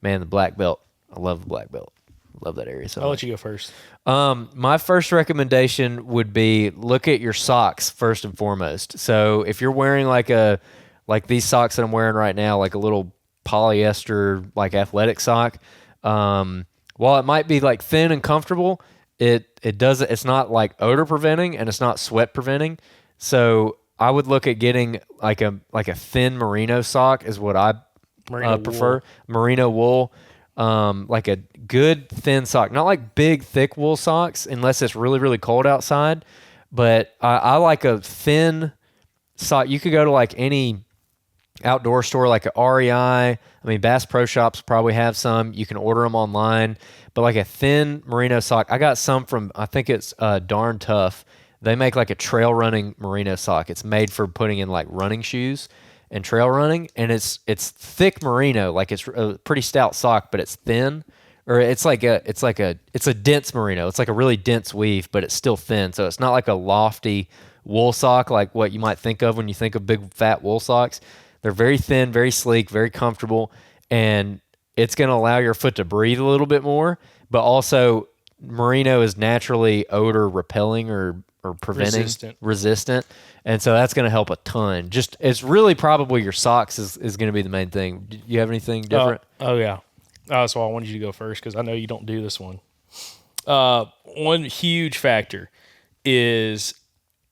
Man, the Black Belt. I love the Black Belt. Love that area so I'll much. let you go first. My first recommendation would be look at your socks first and foremost. So if you're wearing like these socks that I'm wearing right now, like a little polyester like athletic sock, while it might be like thin and comfortable, it's not like odor preventing and it's not sweat preventing. So I would look at getting like a thin merino sock is what I prefer. Wool. Merino wool. Like a good thin sock, not like big thick wool socks unless it's really, really cold outside. But I like a thin sock. You could go to like any outdoor store like a REI. I mean, Bass Pro Shops probably have some. You can order them online. But like a thin merino sock, I got some from, I think it's Darn Tough. They make like a trail running merino sock. It's made for putting in like running shoes and trail running, and it's thick merino, like it's a pretty stout sock, but it's thin, or it's a dense merino. It's like a really dense weave, but it's still thin, so it's not like a lofty wool sock like what you might think of when you think of big fat wool socks. They're very thin, very sleek, very comfortable, and it's going to allow your foot to breathe a little bit more, but also merino is naturally odor repelling or preventing resistant, and so that's going to help a ton. Just it's really probably your socks is going to be the main thing. Do you have anything different? Oh yeah, that's why I wanted you to go first because I know you don't do this one. One huge factor is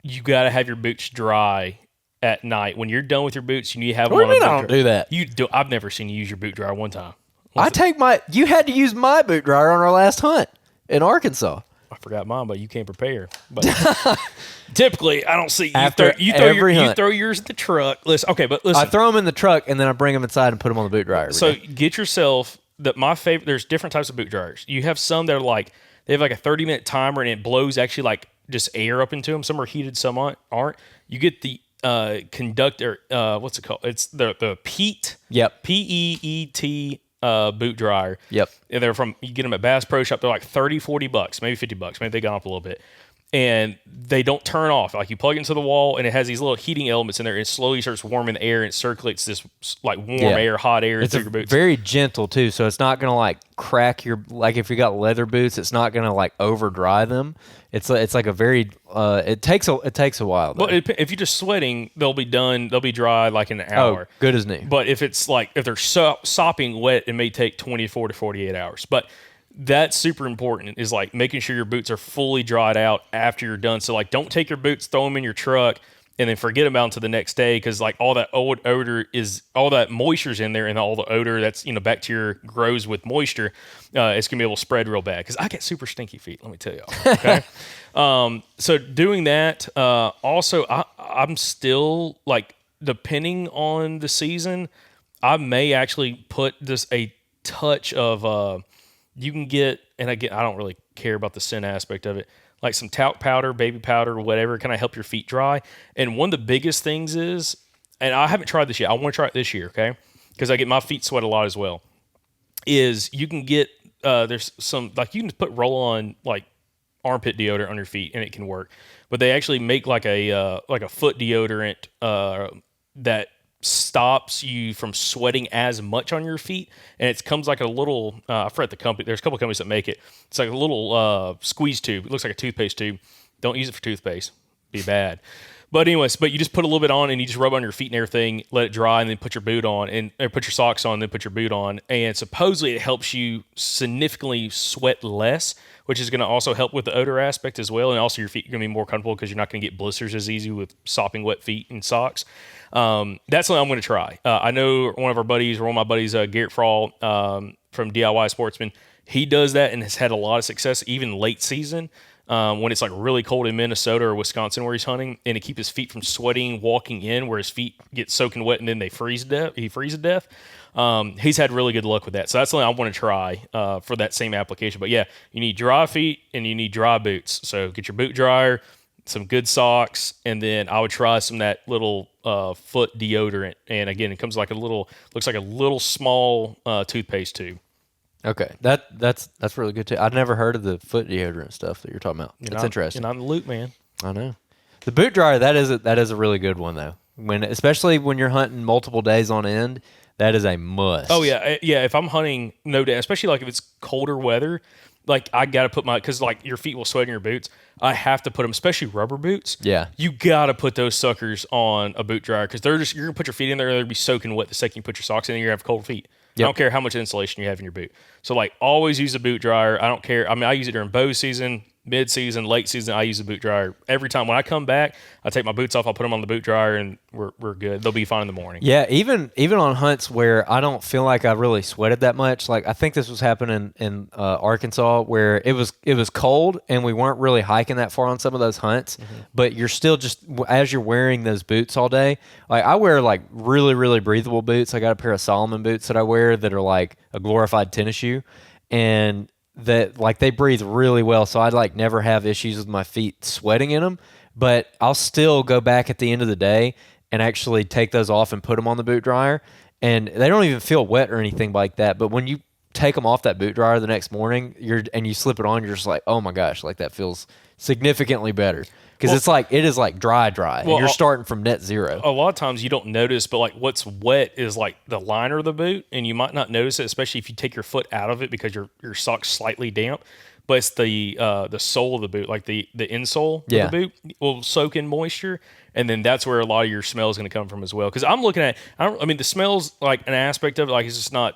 you got to have your boots dry at night. When you're done with your boots, you need to have What one. do you mean I don't do that? You do. I've never seen you use your boot dryer one time. You had to use my boot dryer on our last hunt in Arkansas. I forgot mine, but you can't prepare. But typically, I don't see you throw yours in the truck. Listen, I throw them in the truck and then I bring them inside and put them on the boot dryer. So get yourself my favorite. There's different types of boot dryers. You have some that are like they have like a 30-minute timer and it blows actually like just air up into them. Some are heated, some aren't. You get the conductor. What's it called? It's the PEET. Yep. PEET. Boot dryer. Yep. And you get them at Bass Pro Shop. They're like $30-$40, maybe $50. Maybe they got up a little bit. And they don't turn off. Like you plug it into the wall and it has these little heating elements in there. And it slowly starts warming the air and it circulates this like warm air, hot air through your boots. Very gentle too. So it's not going to like crack like if you got leather boots, it's not going to like over dry them. It's like a very, it takes a while. But if you're just sweating, they'll be done. They'll be dry like in an hour. Oh, good as new. But if it's like, if they're sopping wet, it may take 24 to 48 hours. But that's super important is like making sure your boots are fully dried out after you're done. So like don't take your boots, throw them in your truck and then forget about them until the next day because like all that old odor all that moisture's in there and all the odor that's bacteria grows with moisture. It's gonna be able to spread real bad because I get super stinky feet. Let me tell y'all. Okay. So doing that, also I'm still like depending on the season, I may actually put a touch of you can get, and again, I don't really care about the scent aspect of it, like some talc powder, baby powder, whatever, kind of help your feet dry. And one of the biggest things is, and I haven't tried this yet, I want to try it this year, okay? Because I get my feet sweat a lot as well, is you can get, there's some, like you can put roll-on, like armpit deodorant on your feet and it can work. But they actually make like a foot deodorant that stops you from sweating as much on your feet, and it comes like a little I forget the company, there's a couple companies that make it. It's like a little squeeze tube. It looks like a toothpaste tube. Don't use it for toothpaste, be bad. But anyways, you just put a little bit on and you just rub on your feet and everything, let it dry, and then put your boot on or put your socks on, and then put your boot on. And supposedly it helps you significantly sweat less, which is going to also help with the odor aspect as well. And also your feet are going to be more comfortable because you're not going to get blisters as easy with sopping wet feet and socks. That's something I'm going to try. I know one of my buddies, Garrett Frall from DIY Sportsman, he does that and has had a lot of success even late season. When it's like really cold in Minnesota or Wisconsin where he's hunting, and to keep his feet from sweating walking in, where his feet get soaking wet and then he freezes to death. He's had really good luck with that. So that's something I want to try for that same application. But yeah, you need dry feet and you need dry boots. So get your boot dryer, some good socks, and then I would try some of that little foot deodorant. And again, it comes looks like a little small toothpaste tube. Okay, that's really good too. I'd never heard of the foot deodorant stuff that you're talking about. That's interesting. You're not in the loop, man. I know. The boot dryer, that is a really good one though. Especially when you're hunting multiple days on end, that is a must. Oh yeah. If I'm hunting no day, especially like if it's colder weather, like I gotta put because like your feet will sweat in your boots. I have to put them, especially rubber boots. Yeah, you gotta put those suckers on a boot dryer because you're gonna put your feet in there, they'll be soaking wet the second you put your socks in, and you're gonna have cold feet. Yep. I don't care how much insulation you have in your boot. So like always use a boot dryer. I don't care. I mean, I use it during bow season, mid season, late season. I use a boot dryer every time. When I come back, I take my boots off. I'll put them on the boot dryer, and we're good. They'll be fine in the morning. Yeah, even on hunts where I don't feel like I really sweated that much. Like I think this was happening in Arkansas where it was cold and we weren't really hiking that far on some of those hunts. Mm-hmm. But you're still just as you're wearing those boots all day. Like I wear like really really breathable boots. I got a pair of Solomon boots that I wear that are like a glorified tennis shoe, and that like they breathe really well, so I'd like never have issues with my feet sweating in them. But I'll still go back at the end of the day and actually take those off and put them on the boot dryer, and they don't even feel wet or anything like that. But when you take them off that boot dryer the next morning, you slip it on, you're just like, oh my gosh, like that feels significantly better. Because it is like dry, and you're starting from net zero. A lot of times you don't notice, but like what's wet is like the liner of the boot, and you might not notice it, especially if you take your foot out of it because your sock's slightly damp. But it's the sole of the boot, like the insole of the boot will soak in moisture, and then that's where a lot of your smell is going to come from as well. Because I'm looking at, the smell's like an aspect of it. Like it's just not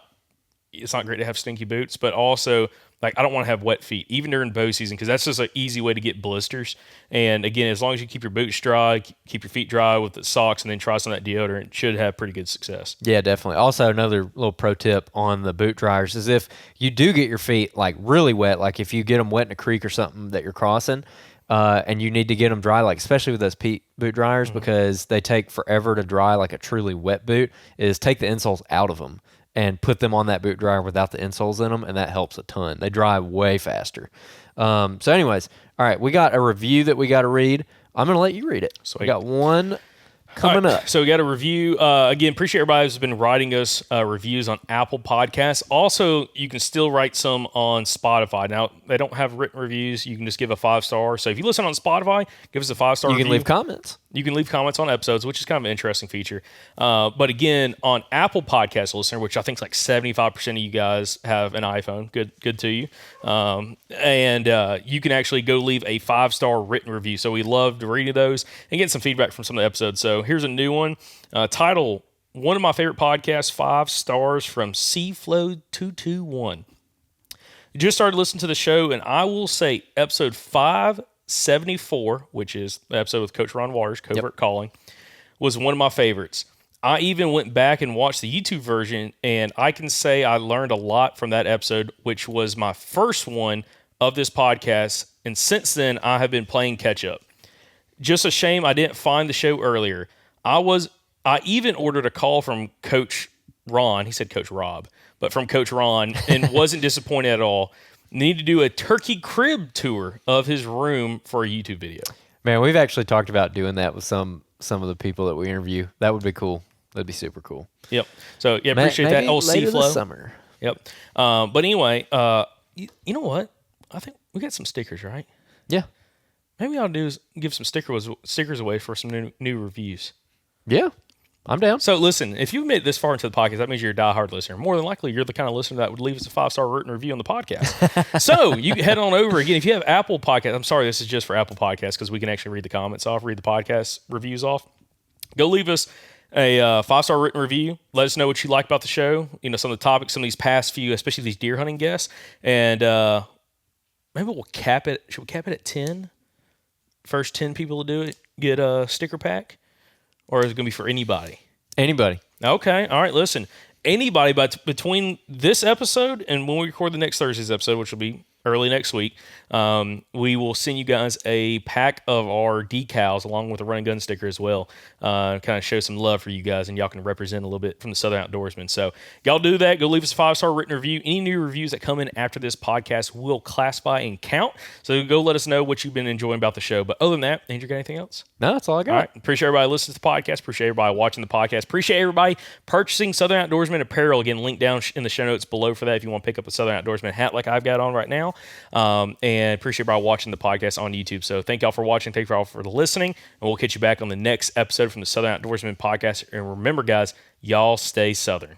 great to have stinky boots, but also like I don't want to have wet feet, even during bow season, because that's just an easy way to get blisters. And again, as long as you keep your boots dry, keep your feet dry with the socks, and then try some of that deodorant, it should have pretty good success. Yeah, definitely. Also, another little pro tip on the boot dryers is if you do get your feet like really wet, like if you get them wet in a creek or something that you're crossing, and you need to get them dry, like especially with those boot dryers, because they take forever to dry like a truly wet boot, is take the insoles out of them and put them on that boot dryer without the insoles in them, and that helps a ton. They dry way faster. So anyways, all right, we got a review that we got to read. I'm going to let you read it. So we got one coming up. So we got a review. Again, appreciate everybody who's been writing us reviews on Apple Podcasts. Also, you can still write some on Spotify. Now, they don't have written reviews. You can just give a 5-star. So if you listen on Spotify, give us a 5-star review. You can leave comments. You can leave comments on episodes, which is kind of an interesting feature. But again, on Apple Podcast listener, which I think is like 75% of you guys have an iPhone. Good to you. And you can actually go leave a 5-star written review. So we love reading those and get some feedback from some of the episodes. So here's a new one. Title, one of my favorite podcasts, 5 stars from Seaflow221. Just started listening to the show, and I will say episode 574, which is the episode with Coach Ron Waters, Covert Calling, was one of my favorites. I even went back and watched the YouTube version, and I can say I learned a lot from that episode, which was my first one of this podcast. And since then, I have been playing catch up. Just a shame I didn't find the show earlier. I even ordered a call from Coach Ron. He said Coach Rob, but from Coach Ron, and wasn't disappointed at all. Need to do a turkey crib tour of his room for a YouTube video. Man, we've actually talked about doing that with some of the people that we interview. That would be cool. That'd be super cool. Yep. So yeah, appreciate that. Old later Seaflow. This summer. Yep. But anyway, you know what? I think we got some stickers, right? Yeah. Maybe I'll do is give some stickers away for some new reviews. Yeah. I'm down. So listen, if you've made it this far into the podcast, that means you're a diehard listener. More than likely, you're the kind of listener that would leave us a 5-star written review on the podcast. So you can head on over again. If you have Apple Podcasts, I'm sorry, this is just for Apple Podcasts because we can actually read the comments off, read the podcast reviews off. Go leave us a 5-star written review. Let us know what you like about the show. You know, some of the topics, some of these past few, especially these deer hunting guests. And maybe we'll cap it. Should we cap it at 10? First 10 people to do it get a sticker pack? Or is it going to be for anybody? Anybody. Okay. All right. Listen, anybody, but between this episode and when we record the next Thursday's episode, which will be early next week, we will send you guys a pack of our decals along with a run and gun sticker as well. Kind of show some love for you guys, and y'all can represent a little bit from the Southern Outdoorsman. So y'all do that. Go leave us a 5-star written review. Any new reviews that come in after this podcast will classify and count. So go let us know what you've been enjoying about the show. But other than that, Andrew, got anything else? No, that's all I got. All right. Appreciate everybody listening to the podcast. Appreciate everybody watching the podcast. Appreciate everybody purchasing Southern Outdoorsman apparel. Again, link down in the show notes below for that if you want to pick up a Southern Outdoorsman hat like I've got on right now. And appreciate everybody watching the podcast on YouTube. So thank y'all for watching. Thank y'all for listening. And we'll catch you back on the next episode from the Southern Outdoorsman podcast. And remember, guys, y'all stay Southern.